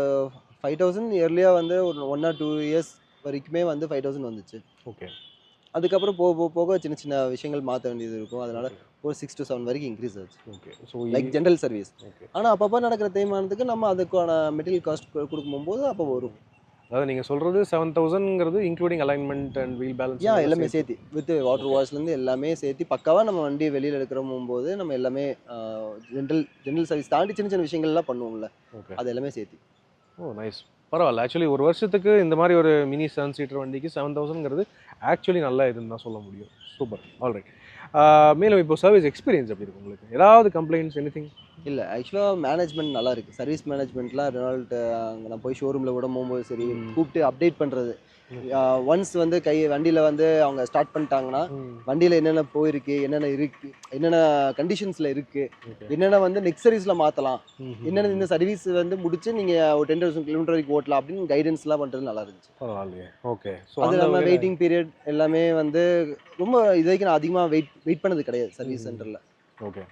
5000 இயர்லியாக வந்து ஒரு 1 or 2 இயர்ஸ் வரைக்குமே வந்து 5000 வந்துச்சு. ஓகே. அதுக்கப்புறம் போக சின்ன சின்ன விஷயங்கள் மாற்ற வேண்டியது இருக்கும். அதனால ஒரு 6 to 7 வரைக்கும் இன்க்ரீஸ் ஆச்சு. Okay. So like general service. Okay. ஆனால் அப்பப்போ நடக்கிற தேய்மானத்துக்கு நம்ம அதுக்கான மெட்டீரியல் காஸ்ட் கொடுக்கும்போது அப்போ வரும். அதாவது நீங்கள் சொல்கிறது 7000ங்கிறது including alignment and wheel balance எல்லாமே சேர்த்து வித் வாட்டர் வாஷ்லேருந்து எல்லாமே சேர்த்து பக்காவாக நம்ம வண்டி வெளியில் எடுக்கிற போது நம்ம எல்லாமே ஜென்ரல் சர்வீஸ் தாண்டி சின்ன சின்ன விஷயங்கள்லாம் பண்ணுவோம்ல. ஓகே. அது எல்லாமே சேர்த்து. ஓ நைஸ். பரவாயில்ல. ஆக்சுவலி ஒரு வருஷத்துக்கு இந்த மாதிரி ஒரு மினி 7 சீட்டர் வண்டிக்கு 7000ங்கிறது ஆக்சுவலி நல்லா இதுன்னு தான் சொல்ல முடியும். சூப்பர். ஆல்ரைட். மேலும் இப்போ சர்வீஸ் எக்ஸ்பீரியன்ஸ் எப்படி இருக்கு உங்களுக்கு? ஏதாவது கம்ப்ளைண்ட்ஸ் எனிதிங்? இல்லை, ஆக்சுவலாக மேனேஜ்மெண்ட் நல்லா இருக்குது. சர்வீஸ் மேனேஜ்மெண்ட்லாம் ரெனால்ட் அங்கே நான் போய் ஷோரூமில் விட போகும்போது சரி, கூப்பிட்டு அப்டேட் பண்ணுறது. ஒன்ஸ் வந்து வண்டியில் வந்து அவங்க ஸ்டார்ட் பண்ணிட்டாங்கன்னா வண்டியில் என்னென்ன போயிருக்கு, என்னென்ன இருக்குது, என்னென்ன கண்டிஷன்ஸில் இருக்குது, என்னென்ன வந்து நெக்ஸ்ட் சர்வீஸில் மாற்றலாம், என்னென்ன இந்த சர்வீஸ் வந்து முடிச்சு நீங்கள் ஒரு 10,000 கிலோமீட்டர் வரைக்கும் ஓட்டலாம் அப்படின்னு கைடன்ஸ்லாம் பண்ணுறது நல்லா இருந்துச்சு. பரவாயில்லையே. ஓகே. ஸோ அது இல்லாமல் வெயிட்டிங் பீரியட் எல்லாமே வந்து ரொம்ப இது வரைக்கும் நான் அதிகமாக வெயிட் பண்ணது கிடையாது சர்வீஸ் சென்டரில். ஓகே.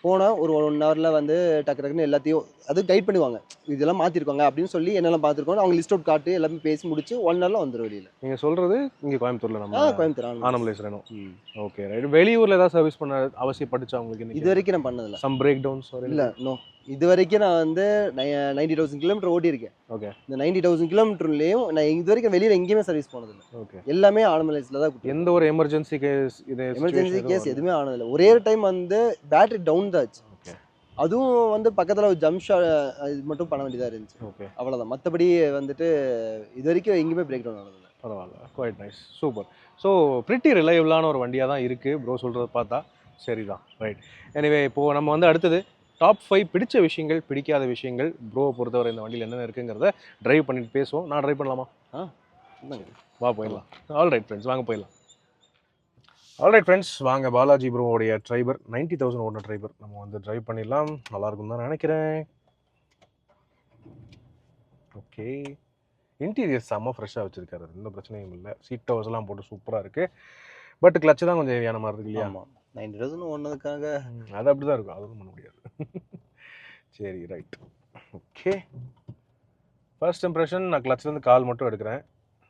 போனால் ஒரு 1 ஹவரில் வந்து டக்குன்னு எல்லாத்தையும் அது கைட் பண்ணுவாங்க. இதெல்லாம் மாற்றிருக்காங்க அப்படின்னு சொல்லி என்னெல்லாம் பார்த்துருக்கோம் அவங்க லிஸ்ட் அவுட் காட்டு எல்லாமே பேசி முடிச்சு 1 ஹவரில் வந்துடும் வெளியில். நீங்கள் சொல்கிறது இங்கே கோயம்புத்தூரில் நம்ம Coimbatore Anamallais Reno. Okay right. வெளியூரில் ஏதாவது சர்வீஸ் பண்ண அவசியப்பட்டுச்சா உங்களுக்கு? இது வரைக்கும் நான் பண்ணதில்லை. சம் பிரேக் டவுன்ஸ் இல்லை, நோ. இது வரைக்கும் நான் வந்து 90,000 கிலோமீட்டர் ஓட்டியிருக்கேன். ஓகே. இந்த 90,000 கிலோமீட்டர்லேயும் நான் இது வரைக்கும் வெளியில் எங்கேயுமே சர்வீஸ் போனதில்லை. ஓகே. எல்லாமே ஆனமலைஸில் தான். எந்த ஒரு எமர்ஜென்சி கேஸ் எதுவுமே ஆனதில்லை. ஒரே ஒரு டைம் வந்து பேட்டரி டவுன் தான் ஆச்சு. அதுவும் வந்து பக்கத்தில் ஒரு ஜம்ப் இது மட்டும் பண்ண வேண்டியதாக இருந்துச்சு. ஓகே. அவ்வளோதான். மற்றபடி வந்துட்டு இது வரைக்கும் எங்கேயுமே பிரேக் டவுன் ஆனதில்லை. பரவாயில்ல. Quite nice. Super. So pretty ரிலையபிளான ஒரு வண்டியாக தான் இருக்குது ப்ரோ சொல்கிறத பார்த்தா. சரிதான். ரைட். எனிவே இப்போது நம்ம வந்து அடுத்தது டாப் 5 பிடிச்ச விஷயங்கள், பிடிக்காத விஷயங்கள் ப்ரோவை பொறுத்தவரை இந்த வண்டியில் என்னென்ன இருக்குங்கிறத ட்ரைவ் பண்ணிட்டு பேசுவோம். நான் ட்ரைவ் பண்ணலாமா? வா போயிடலாம். ஆல்ரைட் ஃப்ரெண்ட்ஸ், வாங்க போயிடலாம். ஆல்ரைட் ஃப்ரெண்ட்ஸ், வாங்க பாலாஜி ப்ரோவோடைய ட்ரைவர் 90,000 ஓடின ட்ரைவர் நம்ம வந்து ட்ரைவ் பண்ணிடலாம். நல்லாயிருக்கும் தான் நினைக்கிறேன். ஓகே. இன்டீரியர் செம்ம ஃப்ரெஷ்ஷாக வச்சுருக்காரு, எந்த பிரச்சனையும் இல்லை. சீட் கவர்ஸ்லாம் போட்டு சூப்பராக இருக்குது. பட் கிளச்சு தான் கொஞ்சம் ஹெவியான மாதிரி இருக்கு இல்லையா? ஆமாம், 90,000 ஓடினதுக்காக அது அப்படி தான் இருக்கும், அதுவும் பண்ண முடியாது. சரி ரைட். ஓகே. ஃபர்ஸ்ட் இம்ப்ரெஷன், நான் கிளச்லேருந்து கால் மட்டும் எடுக்கிறேன்.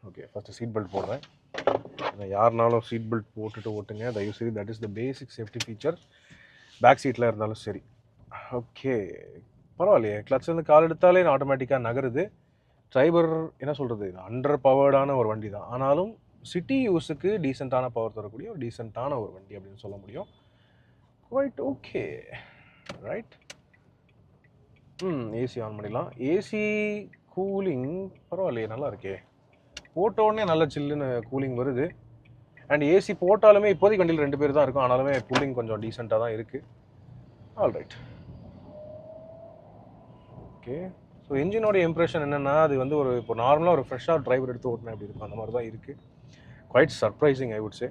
ஓகே. ஃபஸ்ட்டு சீட் பெல்ட் போடுறேன். யாருனாலும் சீட் பெல்ட் போட்டுட்டு ஓட்டுங்க தயவுசெய்து. That is the basic safety feature, back சீட்டில் இருந்தாலும் சரி. ஓகே. பரவாயில்லையே, கிளச்லேருந்து கால் எடுத்தாலே ஆட்டோமேட்டிக்காக நகருது. டிரைவர் என்ன சொல்கிறது, அண்டர் பவர்டான ஒரு வண்டி தான், ஆனாலும் சிட்டி யூஸுக்கு டீசெண்டான பவர் தரக்கூடிய ஒரு டீசெண்டான ஒரு வண்டி அப்படின்னு சொல்ல முடியும். Quite okay. Right. AC on பண்ணிடலாம். ஏசி கூலிங் பரவாயில்லையே, நல்லா இருக்கே. போட்ட உடனே நல்ல சில்லுன்னு கூலிங் வருது. அண்ட் ஏசி போட்டாலுமே இப்போதைக்கு வண்டியில் 2 பேர் தான் இருக்கும், ஆனாலுமே கூலிங் கொஞ்சம் டீசெண்டாக தான் இருக்குது. ஆல்ரைட். ஓகே. ஸோ இன்ஜினோட இம்ப்ரெஷன் என்னென்னா, அது வந்து ஒரு இப்போ நார்மலாக ஒரு ஃப்ரெஷ்ஷாக டிரைவர் எடுத்து ஓட்டினா எப்படி இருக்கும் அந்த மாதிரி தான் இருக்குது. Quite surprising I would say.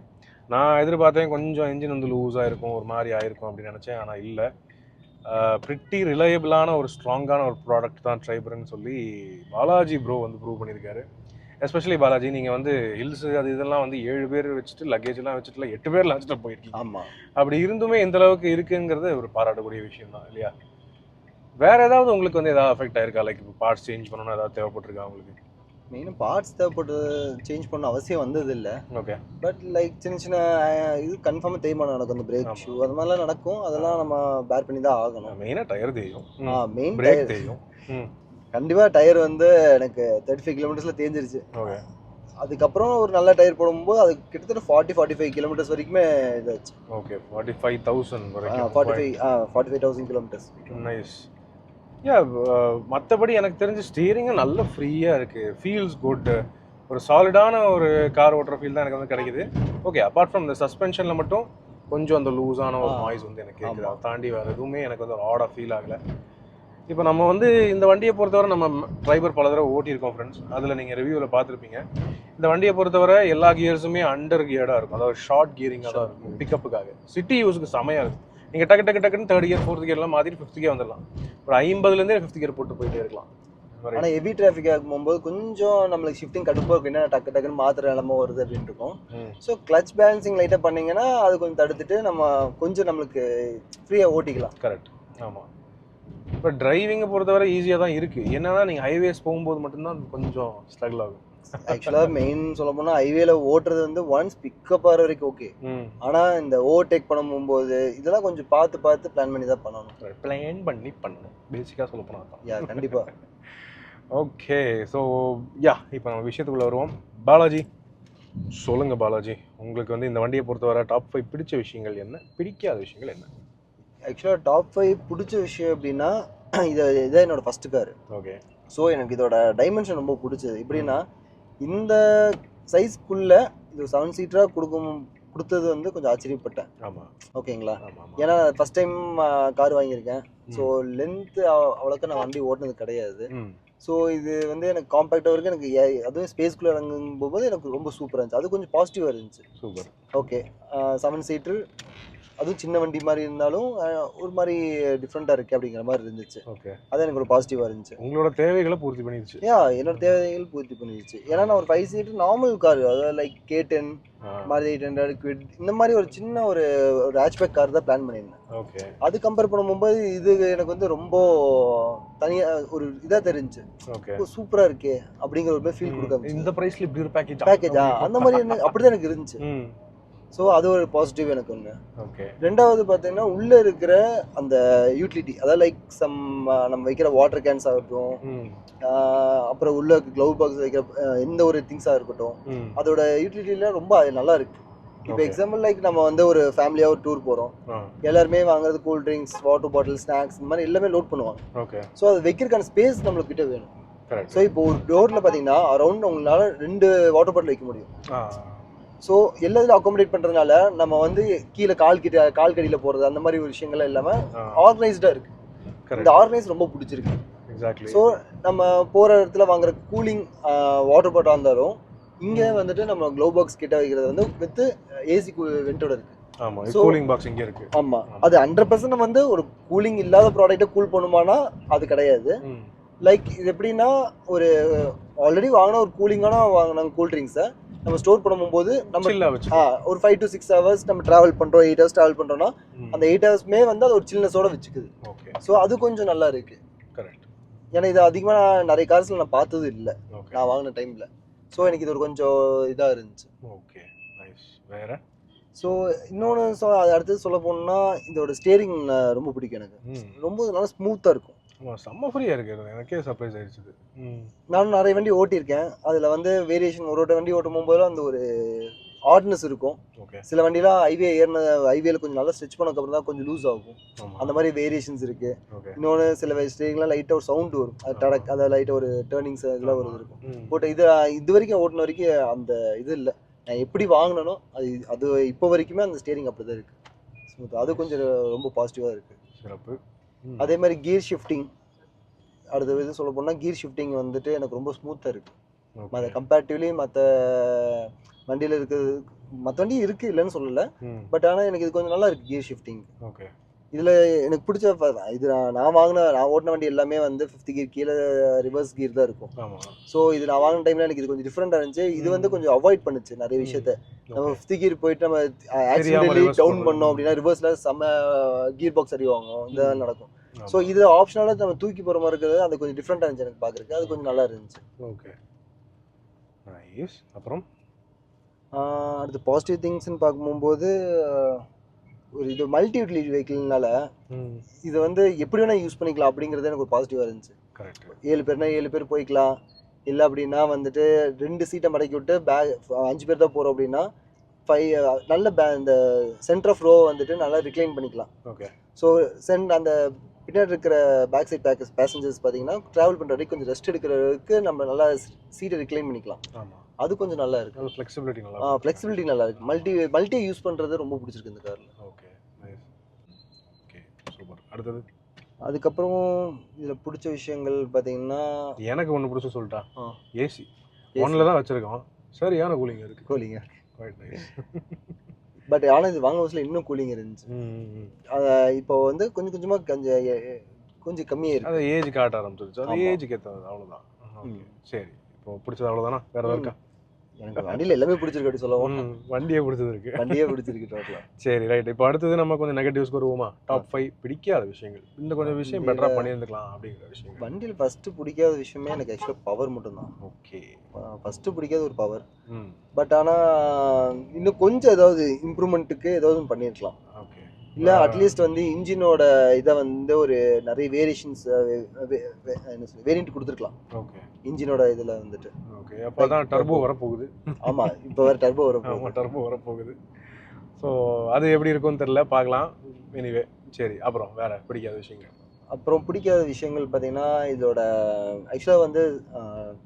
நான் எதிர்பார்த்தேன் கொஞ்சம் இன்ஜின் வந்து லூஸாக இருக்கும், ஒரு மாதிரி ஆயிருக்கும் அப்படின்னு நினச்சேன். ஆனால் இல்லை, ப்ரிட்டி ரிலையபிளான ஒரு ஸ்ட்ராங்கான ஒரு ப்ராடக்ட் தான் ட்ரைபர்னு சொல்லி பாலாஜி ப்ரோ வந்து ப்ரூவ் பண்ணியிருக்காரு. எஸ்பெஷலி பாலாஜி, நீங்கள் வந்து ஹில்ஸு அது இதெல்லாம் வந்து 7 பேர் வச்சுட்டு லக்கேஜ்லாம் வச்சுட்டுல 8 பேர் வச்சுட்டு போயிருக்கீங்க. ஆமாம். அப்படி இருந்துமே எந்த அளவுக்கு இருக்குங்கிறது ஒரு பாராட்டக்கூடிய விஷயம் தான் இல்லையா? வேறு ஏதாவது உங்களுக்கு வந்து ஏதாவது அஃபெக்ட் ஆயிருக்கா? லைக் இப்போ பார்ட்ஸ் சேஞ்ச் பண்ணணும் ஏதாவது தேவைப்பட்டிருக்கா உங்களுக்கு? மெயினாக பார்ட்ஸ் தேவைப்பட்டு சேஞ்ச் பண்ண அவசியம் வந்தது இல்லை. ஓகே. பட் லைக் சின்ன சின்ன இது கன்ஃபார்மாக தேய்மானம் நடக்கும், அந்த பிரேக் ஷூ அது மாதிரிலாம் நடக்கும். அதெல்லாம் நம்ம பேர் பண்ணி தான் ஆகணும். மெயினாக டயர் தேயும், மெயின் பிரேக் தேயும். கண்டிப்பாக டயர் வந்து எனக்கு 35 கிலோமீட்டர்ஸில் தேஞ்சிருச்சு. ஓகே. அதுக்கப்புறம் ஒரு நல்ல டயர் போடும்போது அது கிட்டத்தட்ட 40-45 கிலோமீட்டர்ஸ் வரைக்குமே இதாச்சு. ஓகே. 45,000 வரைக்கும். 45,000 கிலோமீட்டர்ஸ். நைஸ். மற்றபடி எனக்கு தெரிஞ்ச ஸ்டீரிங்கும் நல்ல ஃப்ரீயாக இருக்குது, ஃபீல்ஸ் குட். ஒரு சாலிடான ஒரு கார் ஓட்டுற ஃபீல் தான் எனக்கு வந்து கிடைக்குது. ஓகே, அப்பார்ட் ஃப்ரம் இந்த சஸ்பென்ஷனில் மட்டும் கொஞ்சம் அந்த லூஸான ஒரு நாய்ஸ் வந்து எனக்கு கேட்குது. அதை தாண்டி வேறு எதுவுமே எனக்கு வந்து ஒரு ஆடாக ஃபீல் ஆகலை. இப்போ நம்ம வந்து இந்த வண்டியை பொறுத்தவரை நம்ம டிரைவர் பல தடவை ஓட்டியிருக்கோம் ஃப்ரெண்ட்ஸ். அதில் நீங்கள் ரிவ்யூவில் பார்த்துருப்பீங்க. இந்த வண்டியை பொறுத்தவரை எல்லா கியர்ஸுமே அண்டர் கியர்டாக இருக்கும், அதாவது ஷார்ட் கியரிங்காக தான் இருக்கும் பிக்கப்புக்காக. சிட்டி யூஸுக்கு செமையாக இருக்கும். நீங்கள் டக்குன்னு 3rd கியர் 4th கியர்லாம் மாற்றிட்டு 5th கியர் வந்துடலாம். ஒரு 50லேருந்தே 5th கியர் போட்டு போயிட்டே இருக்கலாம். ஆனால் ஹெவி டிராஃபிக்காக இருக்கும்போது கொஞ்சம் நம்மளுக்கு ஷிஃப்டிங் கடுப்பாக இருக்கும். என்ன டக்குன்னு மாத்திர நிலம வருது அப்படின்னு இருக்கும். ஸோ கிளச் பேலன்சிங் லைட்டாக பண்ணிங்கன்னா அது கொஞ்சம் தடுத்துட்டு நம்ம கொஞ்சம் நம்மளுக்கு ஃப்ரீயாக ஓட்டிக்கலாம். கரெக்ட், ஆமாம். இப்போ டிரைவிங்கை பொறுத்தவரை ஈஸியாக தான் இருக்குது. என்னன்னா நீங்கள் ஹைவேஸ் போகும்போது மட்டும்தான் கொஞ்சம் ஸ்ட்ரகிள் ஆகும். ஆக்சுவலாக மெயின் சொல்ல போனால் ஹைவேல ஓட்டுறது வந்து ஒன்ஸ் பிக்கப் ஆகிற வரைக்கும் ஓகே. ஆனால் இந்த ஓவர்டேக் பண்ண போகும்போது இதெல்லாம் கொஞ்சம் பார்த்து பிளான் பண்ணி தான் பண்ணணும். பிளான் பண்ணணும் பேசிக்காக சொல்ல போனால் தான். யா கண்டிப்பாக. ஓகே, ஸோ யா இப்போ நம்ம விஷயத்துக்குள்ளே வருவோம். பாலாஜி சொல்லுங்கள். பாலாஜி, உங்களுக்கு வந்து இந்த வண்டியை பொறுத்தவரை டாப் 5 பிடிச்ச விஷயங்கள் என்ன, பிடிக்காத விஷயங்கள் என்ன? ஆக்சுவலாக டாப் 5 பிடிச்ச விஷயம் அப்படின்னா இதான் என்னோட ஃபஸ்ட்டு காரு. ஓகே. ஸோ எனக்கு இதோட டைமென்ஷன் ரொம்ப பிடிச்சது. எப்படின்னா இந்த சைஸ்க்குள்ளே இது 7 சீட்டராக கொடுத்தது வந்து கொஞ்சம் ஆச்சரியப்பட்டேன். ஆமாம். ஓகேங்களா? ஏன்னா ஃபஸ்ட் டைம் கார் வாங்கியிருக்கேன். ஸோ லென்த்து அவ்வளோக்கா நான் வண்டி ஓட்டினது கிடையாது. ஸோ இது வந்து எனக்கு காம்பேக்டாக இருக்குது. எனக்கு அதுவும் ஸ்பேஸ்க்குள்ளே இறங்கும் போது எனக்கு ரொம்ப சூப்பராக இருந்துச்சு. அது கொஞ்சம் பாசிட்டிவாக இருந்துச்சு. சூப்பர். ஓகே, 7 சீட்டர், அதுவும் சின்ன வண்டி மாதிரி இருந்தாலும் ஒரு மாதிரி டிஃப்ரெண்ட்டாக இருக்குது அப்படிங்கிற மாதிரி இருந்துச்சு. ஓகே, அது எனக்கு ஒரு பாசிட்டிவாக இருந்துச்சு. உங்களோட தேவைகளை பூர்த்தி பண்ணிடுச்சு. என்னோட தேவைகள் பூர்த்தி பண்ணிடுச்சு. ஏன்னா நான் ஒரு 5 சீட்டர் நார்மல் கார், அதாவது லைக் K10 Maruti 800 குவிட் இந்த மாதிரி ஒரு சின்ன ஒரு ஹேட்ச்பேக் கார் தான் பிளான் பண்ணியிருந்தேன். ஓகே. அது கம்பேர் பண்ணும்போது இது எனக்கு வந்து ரொம்ப தனியாக ஒரு இதாக தெரிஞ்சு சூப்பராக இருக்கே அப்படிங்கிற ஒரு ஃபீல் கொடுக்க. இந்த ப்ரைஸ்ல இப்படி ஒரு பேக்கேஜா அந்த மாதிரி அப்படிதான் எனக்கு இருந்துச்சு. ஸோ அது ஒரு பாசிட்டிவ் எனக்கு ஒன்று. ஓகே. ரெண்டாவது பார்த்தீங்கன்னா உள்ளே இருக்கிற அந்த யூட்டிலிட்டி, அதாவது லைக் நம்ம வைக்கிற வாட்டர் கேன்ஸ் ஆகட்டும், அப்புறம் உள்ள க்ளவ் பாக்ஸ் வைக்கிற எந்த ஒரு திங்ஸாக இருக்கட்டும், அதோட யூட்டிலிட்டிலாம் ரொம்ப நல்லா இருக்கு. இப்போ எக்ஸாம்பிள் லைக் நம்ம வந்து ஒரு ஃபேமிலியாக ஒரு டூர் போகிறோம், எல்லாருமே வாங்குறது cool drinks, water bottle, snacks இந்த மாதிரி எல்லாமே லோட் பண்ணுவாங்க. ஓகே. ஸோ அது வைக்கிறதுக்கான ஸ்பேஸ் நம்மளுக்கு கிட்ட வேணும். ஸோ இப்போ ஒரு டோரில் பார்த்தீங்கன்னா அரௌண்ட் உங்களால் 2 வாட்டர் பாட்டில் வைக்க முடியும். ஸோ எல்லாத்தையும் அக்காமடேட் பண்ணுறதுனால நம்ம வந்து கீழே கால் கடியில் போகிறது அந்த மாதிரி ஒரு விஷயங்கள்லாம் இல்லாமல் ஆர்கனைஸ்டாக இருக்குது. இந்த ஆர்கனைஸ் ரொம்ப பிடிச்சிருக்கு. ஸோ நம்ம போகிற இடத்துல வாங்குற கூலிங் வாட்டர் பாட்டிலாக இருந்தாலும் இங்கே வந்துட்டு நம்ம க்ளோவ் பாக்ஸ் கிட்ட வைக்கிறது வந்து வித் ஏசி வெண்டோட இருக்கு. கூலிங் பாக்ஸ் இங்கே இருக்கு. ஆமாம், அது 100% நம்ம வந்து ஒரு கூலிங் இல்லாத ப்ராடக்ட்டை கூல் பண்ணுமானா அது கிடையாது. லைக் இது எப்படின்னா ஒரு ஆல்ரெடி வாங்கின ஒரு கூலிங்கான வாங்கினாங்க கூல் ட்ரிங்க்ஸை நம்ம ஸ்டோர் பண்ணும்போது நம்ம ஒரு 5 to 6 hours நம்ம ட்ராவல் பண்ணுறோம், 8 hours ட்ராவல் பண்ணுறோம்னா அந்த 8 hours வந்து அது ஒரு சில்னஸோட வச்சுக்குது. ஸோ அது கொஞ்சம் நல்லா இருக்கு. கரெக்ட். ஏன்னா இது அதிகமாக நான் நிறைய கார்ஸில் நான் பார்த்தது இல்லை நான் வாங்கின டைமில். ஸோ எனக்கு இது ஒரு கொஞ்சம் இதாக இருந்துச்சு. Okay, nice. வேற? ஸோ இன்னொன்று அது அடுத்தது சொல்ல போனோம்னா இதோட ஸ்டேரிங் ரொம்ப பிடிக்கும் எனக்கு. ரொம்ப நல்லா ஸ்மூத்தாக இருக்கும். செம்ம ஃப்ரீயாக இருக்குது. எனக்கே சர்ப்ரைஸ் ஆயிடுச்சு. நானும் நிறைய வண்டி ஓட்டியிருக்கேன். அதில் வந்து வேரியேஷன் ஒரு வண்டி ஓட்டும் போகும்போது அந்த ஒரு ஆர்ட்னஸ் இருக்கும். சில வண்டிலாம் ஹைவேல கொஞ்சம் நல்லா ஸ்ட்ரெச் பண்ணக்கப்புறம் தான் கொஞ்சம் லூஸ் ஆகும். அந்த மாதிரி வேரியேஷன்ஸ் இருக்கு. இன்னொன்று சில ஸ்டேரிங்லாம் லைட்டாக ஒரு சவுண்ட் வரும், அது டடக், அதை லைட்டாக ஒரு டேர்னிங்ஸ் இதெல்லாம் ஒரு இருக்கும். பட் இது வரைக்கும் ஓட்டின வரைக்கும் அந்த இது இல்லை. நான் எப்படி வாங்கினோ அது இப்போ வரைக்குமே அந்த ஸ்டேரிங் அப்படி தான் இருக்குது. ஸ்மூத். அது கொஞ்சம் ரொம்ப பாசிட்டிவாக இருக்குது. சிறப்பு. அதே மாதிரி கியர் ஷிஃப்டிங், அடுத்த இது சொல்ல போனால் கியர் ஷிஃப்டிங் வந்துட்டு எனக்கு ரொம்ப ஸ்மூத்தாக இருக்குது. மற்ற கம்பேரிட்டிவ்லி மற்ற வண்டியில் இருக்குது, மற்ற வண்டி இருக்குது இல்லைன்னு சொல்லலை. பட் ஆனால் எனக்கு இது கொஞ்சம் நல்லா இருக்குது கியர் ஷிஃப்டிங். ஓகே. இதில் எனக்கு பிடிச்ச இது நான் ஓட்டின வண்டி எல்லாமே வந்து 5th கியர் கீழே ரிவர்ஸ் கியர் தான் இருக்கும். ஸோ இது நான் வாங்கின டைமில் எனக்கு இது கொஞ்சம் டிஃப்ரெண்ட்டாக இருந்துச்சு. இது வந்து கொஞ்சம் அவாய்ட் பண்ணுச்சு நிறைய விஷயத்த. நம்ம 5th கியர் போயிட்டு நம்ம ஆக்சிடென்ட்லி டவுன் பண்ணோம் அப்படின்னா ரிவர்ஸில் செம்ம கியர் பாக்ஸ் அறிவாங்க, இதெல்லாம் நடக்கும். ஸோ இது ஆப்ஷனால நம்ம தூக்கி போகிற மாதிரி இருக்கிறது அது கொஞ்சம் டிஃப்ரெண்ட்டாக இருந்துச்சு எனக்கு பார்க்குறதுக்கு. அது கொஞ்சம் நல்லா இருந்துச்சு. Okay, nice. அப்புறம் அடுத்து பாசிட்டிவ் திங்ஸ்ன்னு பார்க்கும்போது ஒரு இது மல்டி யூட்டிலிட்டி வெஹிக்கிள்னால இது வந்து எப்படி வேணால் யூஸ் பண்ணிக்கலாம் அப்படிங்கிறது எனக்கு ஒரு பாசிட்டிவாக இருந்துச்சு. கரெக்ட். 7 பேர்னா 7 பேர் போய்க்கலாம். இல்லை அப்படின்னா வந்துட்டு 2 சீட்டை மடக்கி விட்டு 5 பேர் தான் போகிறோம் அப்படின்னா நல்ல இந்த சென்டர் ஆஃப் ரோ வந்துட்டு நல்லா ரிக்ளைன் பண்ணிக்கலாம். ஓகே. ஸோ அந்த பின்னாடி இருக்கிற பேக் சைட் பேசஞ்சர்ஸ் பார்த்தீங்கன்னா ட்ராவல் பண்ணுற வரைக்கும் கொஞ்சம் ரெஸ்ட் எடுக்கிறதுக்கு நம்ம நல்லா சீட்டை ரிக்ளைன் பண்ணிக்கலாம். ஆமாம், அது கொஞ்சம் நல்லா இருக்கு. நல்ல ஃப்ளெக்சிபிலிட்டி நல்லா ஃப்ளெக்சிபிலிட்டி நல்லா இருக்கு. மல்டி யூஸ் பண்ணுறது ரொம்ப பிடிச்சிருக்கு இந்த காரில். Okay, nice. Okay, super. அடுத்தது அதுக்கப்புறம் இதில் பிடிச்ச விஷயங்கள் பார்த்தீங்கன்னா எனக்கு ஒன்று பிடிச்சி சொல்லிட்டா, ஏசி ஒன்றில் தான் வச்சுருக்கோம், சரியான கூலிங் இருக்குது. கூலிங்க குவைட் நைஸ். பட் ஆனால் இது வாங்க வருஷத்தில் இன்னும் கூலிங் இருந்துச்சு. இப்போ வந்து கொஞ்சம் கொஞ்சமாக கொஞ்சம் கம்மியாக இருக்குது. அது ஏஜ் காட்ட ஆரம்பிச்சிருச்சு, அது ஏஜுக்கு ஏற்றது, அவ்வளோதான். ஓகே, சரி. இப்போ பிடிச்சது அவ்வளோதானா, வேறு ஏதாவது இருக்கா? எனக்கு வண்டியில் எல்லாமே பிடிச்சிருக்கு அப்படி சொல்லுவோம். வண்டியே பிடிச்சிருக்கு. வண்டியே பிடிச்சிருக்கு டோட்டலாக. சரி, ரைட். இப்போ அடுத்தது நம்ம கொஞ்சம் நெகட்டிவ்ஸ்க்கு வருவோமா? டாப் 5 பிடிக்காத விஷயங்கள், இந்த கொஞ்சம் விஷயம் பெட்டராக பண்ணியிருந்துக்கலாம் அப்படிங்கிற விஷயங்கள். வண்டியில் ஃபஸ்ட்டு பிடிக்காத விஷயமே எனக்கு ஆக்சுவலாக பவர் மட்டும்தான். ஓகே, ஃபஸ்ட்டு பிடிக்காத ஒரு பவர். பட் ஆனால் இன்னும் கொஞ்சம் ஏதாவது இம்ப்ரூவ்மெண்ட்டுக்கு ஏதாவது பண்ணியிருக்கலாம். ஓகே, இல்லை அட்லீஸ்ட் வந்து இன்ஜினோட இதை வந்து ஒரு நிறைய வேரியேஷன்ஸ் வேரியன்ட் கொடுத்துருக்கலாம். ஓகே, இன்ஜினோட இதில் வந்துட்டு. ஓகே, அப்போ தான் டர்போ வரப்போகுது. ஆமாம், இப்போ வேறு டர்போ வரப்போகுது. ஆமாம், டர்போ வரப்போகுது. ஸோ அது எப்படி இருக்கும்னு தெரில, பார்க்கலாம். எனிவே, சரி. அப்புறம் வேறு பிடிக்காத விஷயங்கள்? அப்புறம் பிடிக்காத விஷயங்கள் பார்த்தீங்கன்னா இதோட ஆக்சுவலாக வந்து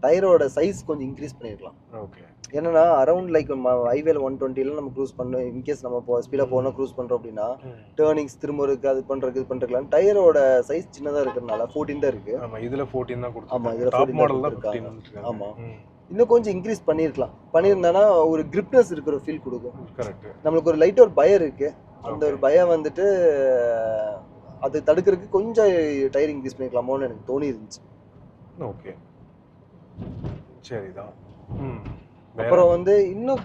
டயரோட சைஸ் கொஞ்சம் இன்க்ரீஸ் பண்ணியிருக்கலாம். ஓகே, என்னன்னா அரௌண்ட் லைக் ஹைவேல 120 நம்ம க்ரூஸ் பண்ணோம். இன்கேஸ் நம்ம ஸ்பீடாக போனால் க்ரூஸ் பண்ணுறோம் அப்படின்னா டேர்னிங்ஸ் திரும்ப இருக்குது, அது பண்ணுறதுக்கு இது பண்ணுறதுலாம் டயரோட சைஸ் சின்னதாக இருக்கிறதுனால 14 தான் இருக்குது. ஆமாம், இதில் 14 தான் கொடுத்து. ஆமாம், இதில் டாப் மாடல் தான் இருக்காங்க. 15. ஆமாம், இன்னும் கொஞ்சம் இன்க்ரீஸ் பண்ணியிருந்தானா ஒரு கிரிப்னஸ் இருக்கிற ஃபீல் கொடுக்கும். கரெக்ட். நம்மளுக்கு ஒரு லைட்டாக ஒரு பயம் இருக்குது. அந்த ஒரு பயம் வந்துட்டு அது தடுக்கிறதுக்கு கொஞ்சம் டயர் இன்க்ரீஸ் பண்ணிக்கலாமோன்னு எனக்கு தோணி இருந்துச்சு. ஓகே, சரிதான். அப்புறம் வந்து இன்னும்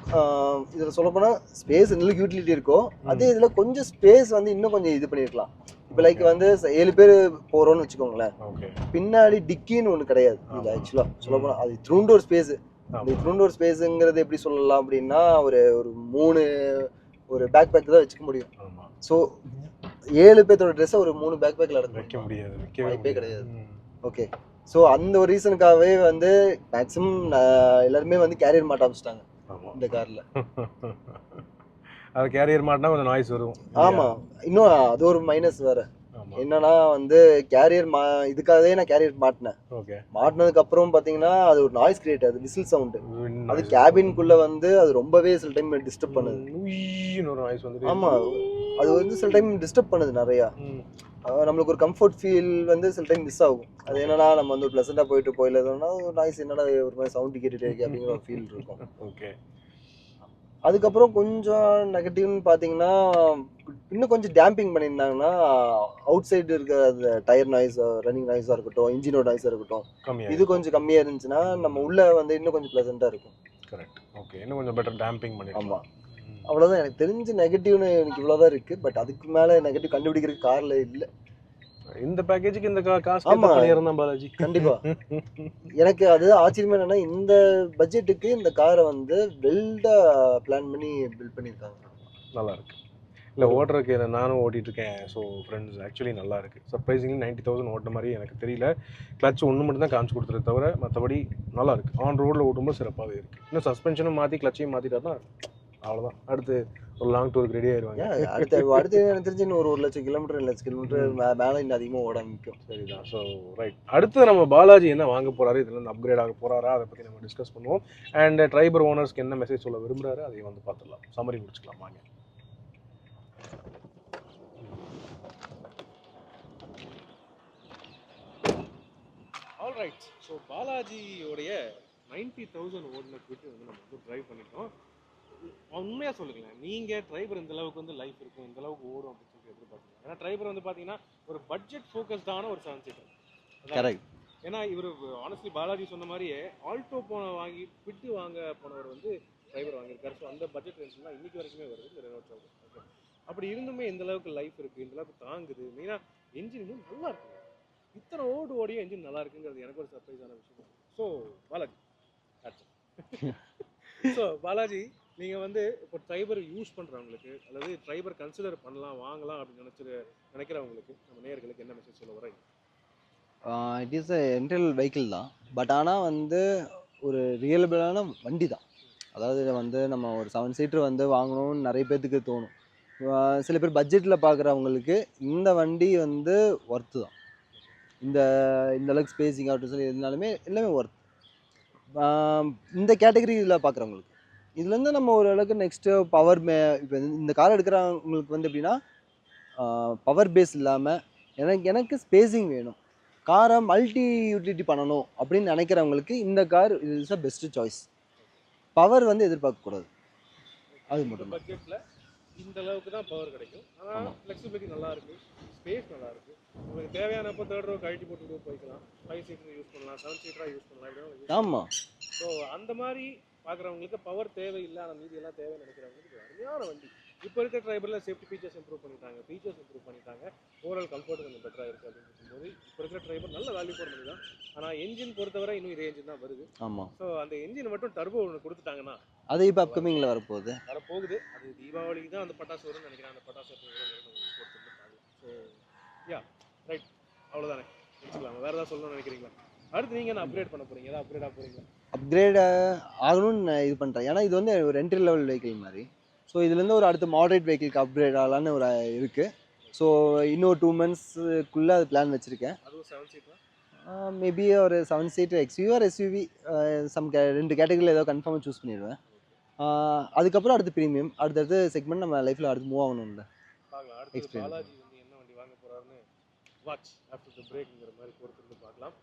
இதில் சொல்லப்போனால் ஸ்பேஸ் இன்னும் யூட்டிலிட்டி இருக்கோ, அதே இதில் கொஞ்சம் ஸ்பேஸ் வந்து இன்னும் கொஞ்சம் இது பண்ணியிருக்கலாம். இப்போ லைக் வந்து 7 பேர் போகிறோன்னு வச்சுக்கோங்களேன், பின்னாடி டிக்கின்னு ஒன்று கிடையாது இது. ஆக்சுவலாக சொல்லப்போனால் அது த்ரூண்டோர் ஸ்பேஸு. அந்த த்ரூண்டோர் ஸ்பேஸுங்கிறது எப்படி சொல்லலாம் அப்படின்னா ஒரு 3 ஒரு பேக் பேக் தான் வச்சுக்க முடியும். ஸோ 7 பேர்த்தோட ட்ரெஸ்ஸை ஒரு 3 பேக் பேக்கில் வைக்க முடியாது, வாய்ப்பே கிடையாது. ஓகே, ஸோ அந்த ஒரு ரீசனுக்காகவே வந்து மேக்ஸிமம் எல்லாருமே வந்து கேரியர் மாட்ட ஆரம்பிச்சிட்டாங்க இந்த காரில். அது கேரியர் மாட்டினா கொஞ்சம் நாய்ஸ் வரும். ஆமாம், இன்னும் அது ஒரு மைனஸ் வேறு. என்னன்னா வந்து கேரியர் இதுக்காகவே நான் கேரியர் மாட்டினேன். மாட்டினதுக்கு அப்புறம் பார்த்தீங்கன்னா அது ஒரு நாய்ஸ் கிரியேட், அது விசில் சவுண்டு. அது கேபின்குள்ளே வந்து அது ரொம்பவே சில டைம் டிஸ்டர்ப் பண்ணுது. ஆமாம், அது வந்து சில டைம் டிஸ்டர்ப் பண்ணுது நிறையா. நம்மளுக்கு ஒரு கம்ஃபர்ட் ஃபீல் வந்து சில டைம் மிஸ் ஆகும். அது என்னன்னா நம்ம வந்து ப்ளசண்டாக போயிட்டு போயிலன்னா ஒரு நாய்ஸ் என்னடா ஒரு மாதிரி சவுண்டு கேட்டுகிட்டே இருக்கு அப்படிங்கிற ஒரு ஃபீல் இருக்கும். ஓகே, அதுக்கப்புறம் கொஞ்சம் நெகட்டிவ்னு பார்த்தீங்கன்னா இன்னும் கொஞ்சம் டேம்பிங் பண்ணியிருந்தாங்கன்னா அவுட் சைடு இருக்கிற அந்த டயர் நாய்ஸ், ரன்னிங் நாய்ஸாக இருக்கட்டும், இன்ஜினோட நாய்ஸாக இருக்கட்டும், இது கொஞ்சம் கம்மியாக இருந்துச்சுன்னா நம்ம உள்ளே வந்து இன்னும் கொஞ்சம் ப்ளசண்ட்டாக இருக்கும். கரெக்ட். ஓகே, இன்னும் கொஞ்சம் பெட்டர் டேம்பிங் பண்ணிக்கலாம். ஆமாம், அவ்வளோதான் எனக்கு தெரிஞ்ச நெகட்டிவ்னு எனக்கு இவ்வளோதான் இருக்குது. பட் அதுக்கு மேலே நெகட்டிவ் கண்டுபிடிக்கிறதுக்கு காரில் இல்லை. இந்த பேக்கேஜுக்கு இந்த காசு பண்ணியிருந்தான் பாலாஜி. கண்டிப்பாக எனக்கு அது ஆச்சரியமா என்னன்னா இந்த பட்ஜெட்டுக்கு இந்த காரை வந்து வெல்டாக பிளான் பண்ணி பில்ட் பண்ணியிருக்காங்க. நல்லா இருக்கு. இல்லை ஓட்டுறதுக்கு நானும் ஓட்டிகிட்டு இருக்கேன். ஸோ ஃப்ரெண்ட்ஸ் ஆக்சுவலி நல்லா இருக்குது. சர்ப்ரைசிங்லி 90,000 ஓட்டுற மாதிரி எனக்கு தெரியல. கிளச் ஒன்று மட்டும் தான் காமிச்சு கொடுத்துருது தவிர மற்றபடி நல்லா இருக்குது. ஆன் ரோடில் ஓட்டும்போது சிறப்பாகவே இருக்குது. இன்னும் சஸ்பென்ஷனும் மாற்றி கிளச்சையும் மாற்றிட்டாருன்னா அவ்வளோதான், அடுத்து ஒரு லாங் டூருக்கு ரெடி ஆயிடுவாங்க. அடுத்து எனக்கு தெரிஞ்சு இன்னும் 1,00,000 கிலோமீட்டர் 2,00,000 கிலோமீட்டர் மேலே இன்னும் அதிகமாக ஓட ஆரம்பிக்கும். சரிதான். ஸோ ரைட், அடுத்து நம்ம பாலாஜி என்ன வாங்க போகிறாரு, இதுலேருந்து அப்கிரேட் ஆக போகிறாரா, அதை பற்றி நம்ம டிஸ்கஸ் பண்ணுவோம். அண்ட் ட்ரைபர் ஓனர்ஸ்க்கு என்ன மெசேஜ் சொல்ல விரும்புகிறாரு அதையும் வந்து பார்த்துடலாம். சம்மரி முடிச்சுக்கலாம் வாங்க. ஆல்ரைட், ஸோ பாலாஜியோடைய 90,000 ஓடின குவிட்டு வந்து நம்ம வந்து ட்ரைவ் பண்ணிட்டோம். உண்மையாக சொல்லுங்களேன், நீங்கள் ட்ரைவர் இந்த அளவுக்கு வந்து லைஃப் இருக்கும், இந்த அளவுக்கு ஓடும் அப்படின்னு சொல்லி எதிர்பார்க்குறீங்க? ஏன்னா ட்ரைவர் வந்து பார்த்தீங்கன்னா ஒரு பட்ஜெட் ஃபோக்கஸ்டான ஒரு 7 சீட்டர். கரெக்ட். ஏன்னா இவர் ஆனஸ்ட்லி பாலாஜி சொன்ன மாதிரியே ஆல்டோ வாங்கி பிட்டு வாங்க போனவர் வந்து ட்ரைவர் வாங்கியிருக்காரு. ஸோ அந்த பட்ஜெட் ரேஞ்ச் தான் இன்றைக்கி வரைக்குமே வருது இந்த ரெனோ ட்ரைவர். ஓகே, அப்படி இருந்துமே இந்த அளவுக்கு லைஃப் இருக்குது, இந்த அளவுக்கு தாங்குது. மெயினாக என்ஜின் இன்னும் நல்லா இருக்குங்க. இத்தனை ஓடிய என்ஜின் நல்லா இருக்குங்கிறது எனக்கு ஒரு சர்ப்ரைஸான விஷயம். ஸோ பாலாஜி ஸோ பாலாஜி, நீங்கள் வந்து இப்போ ட்ரைபர் யூஸ் பண்ணுறவங்களுக்கு அல்லது ட்ரைபர் கன்சிடர் பண்ணலாம் வாங்கலாம் அப்படின்னு நினைக்கிறவங்களுக்கு நம்ம நேயர்களுக்கு என்ன மெசேஜ் சொல்ல வரீங்க? இட் இஸ் அ என்ட்ரல் வெஹிக்கிள் தான். பட் ஆனால் வந்து ஒரு ரியலபிளான வண்டி தான். அதாவது வந்து நம்ம ஒரு 7 சீட்டர் வந்து வாங்கணும்னு நிறைய பேர்த்துக்கு தோணும். சில பேர் பட்ஜெட்டில் பார்க்குறவங்களுக்கு இந்த வண்டி வந்து ஒர்த்து தான். இந்த இந்த அளவுக்கு ஸ்பேஸிங் ஆகட்டும் சொல்லி இருந்தாலுமே எல்லாமே ஒர்த். இந்த கேட்டகரியில் பார்க்குறவங்களுக்கு இதுலேருந்து நம்ம ஓரளவுக்கு நெக்ஸ்ட்டு பவர் இப்போ இந்த கார் எடுக்கிறவங்களுக்கு வந்து எப்படின்னா பவர் பேஸ் இல்லாமல் எனக்கு ஸ்பேஸிங் வேணும், காரை மல்டி யூட்டிலிட்டி பண்ணணும் அப்படின்னு நினைக்கிறவங்களுக்கு இந்த car is a best choice. Power வந்து எதிர்பார்க்கக்கூடாது, அது மட்டும் தான். பட்ஜெட்டில் இந்த அளவுக்கு தான் பவர் கிடைக்கும். ஆனால் ஃப்ளெக்சிபிலிட்டி நல்லா இருக்கு, ஸ்பேஸ் நல்லா இருக்கு. உங்களுக்கு தேவையானப்போ தேர்ட் ரோ கழட்டி போட்டு போய்க்கலாம், 5 சீட்டர் யூஸ் பண்ணலாம், 7 சீட்டராக யூஸ் பண்ணலாம். ஆமாம். ஸோ அந்த மாதிரி பார்க்குறவங்களுக்கு பவர் தேவையில்லை, ஆனால் மீதி எல்லாம் தேவைன்னு நினைக்கிறவங்களுக்கு இது அருமையான வண்டி. இப்போ இருக்க ட்ரைபரில் சேஃப்டி ஃபீச்சர்ஸ் இம்ப்ரூவ் பண்ணிட்டாங்க, ஓவரால் கம்ஃபர்ட் கொஞ்சம் பெட்டராக இருக்குது அப்படின்னு சொல்லும்போது இப்போ இருக்கிற ட்ரைபர் நல்ல வேல்யூ ஃபார் மணி தான். ஆனால் என்ஜின் பொறுத்தவரை இன்னும் இதே என்ஜின் தான் வருது. ஆமாம். ஸோ அந்த என்ஜின் மட்டும் டர்போ ஒன்று கொடுத்துட்டாங்கன்னா அது இப்போ அப்கமிங்கில் வரப்போகுது. அது தீபாவளிக்கு தான் அந்த பட்டாசு வரும்னு நினைக்கிறேன். அந்த பட்டாசு ஸோ யா ரைட், அவ்வளோதானே வச்சுக்கலாமா? வேறு ஏதாவது சொல்லணும்னு நினைக்கிறீங்களா? அடுத்து நீங்கள் என்ன அப்கிரேட் பண்ண போகிறீங்க? ஏதாவது அப்கிரேட் ஆக போகிறீங்களா? அப்கிரேட் ஆகணும்னு நான் இது பண்ணுறேன். ஏன்னா இது வந்து ஒரு என்ட்ரி லெவல் வெஹிக்கிள் மாதிரி. ஸோ இதுலேருந்து ஒரு அடுத்த மாடரேட் வெஹிக்கிளுக்கு அப்கிரேட் ஆகலான்னு ஒரு இருக்குது. ஸோ இன்னும் 2 monthsக்குள்ளே அது பிளான் வச்சுருக்கேன். அதுவும் 7 சீட்டா? மேபி ஒரு 7 சீட்டர் எக்ஸ்யூவி ஒரு எஸ்யூவி, சம் 2 கேட்டகரியில் ஏதோ கன்ஃபார்மாக சூஸ் பண்ணிடுவேன். அதுக்கப்புறம் அடுத்து ப்ரீமியம், அடுத்தடுத்து செக்மெண்ட் நம்ம லைஃப்பில் அடுத்து மூவ் ஆகணும்ல. பார்க்கலாம் அடுத்து பாலாஜி வந்து என்ன வண்டி வாங்க போகிறாருன்னு வாட்ச் ஆஃப்டர் த பிரேக்ங்கிற மாதிரி பொறுத்து பார்க்கலாம்.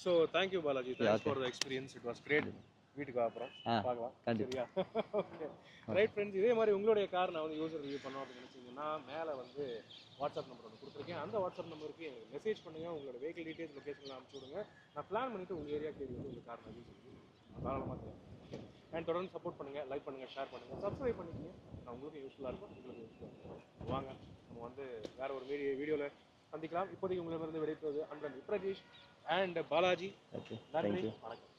So thank you Balaji, thanks for the experience, it was great. வீட்டுக்கு அப்புறம் பார்க்கலாம். சரியா? ஓகே ரைட் ஃப்ரெண்ட்ஸ், இதே மாதிரி உங்களுடைய கார் நான் வந்து யூசர் ரிவ்யூ பண்ணோம் அப்படின்னு நினச்சிங்கன்னா மேலே வந்து வாட்ஸ்அப் நம்பர் ஒன்று கொடுத்துருக்கேன். அந்த வாட்ஸ்அப் நம்பருக்கு எனக்கு மெசேஜ் பண்ணுங்கள், உங்களோட வெஹிக்கிள் டீட்டெயில்ஸ் லொக்கேஷனில் அனுப்பிச்சி விடுங்க. நான் பிளான் பண்ணிவிட்டு உங்கள் ஏரியா தேடி வந்து உங்கள் கார் நான் யூஸ் பண்ணி தாராளமாக தரேன். ஓகே, அண்ட் தொடர்ந்து சப்போர்ட் பண்ணுங்கள், லைக் பண்ணுங்கள், ஷேர் பண்ணுங்கள், சப்ஸ்கிரைப் பண்ணிக்கிங்க. நான் உங்களுக்கு யூஸ்ஃபுல்லாக இருக்கும், உங்களுக்கு யூஸ்ஃபுல்லாக இருக்கும். வாங்க நம்ம வந்து வேறு ஒரு வீடியோவில் சந்திக்கலாம். இப்போதைக்கு உங்களிடமிருந்து விடைபெறுவது அன்பன் விப்ரஜேஷ் அண்ட் பாலாஜி. நன்றி, வணக்கம்.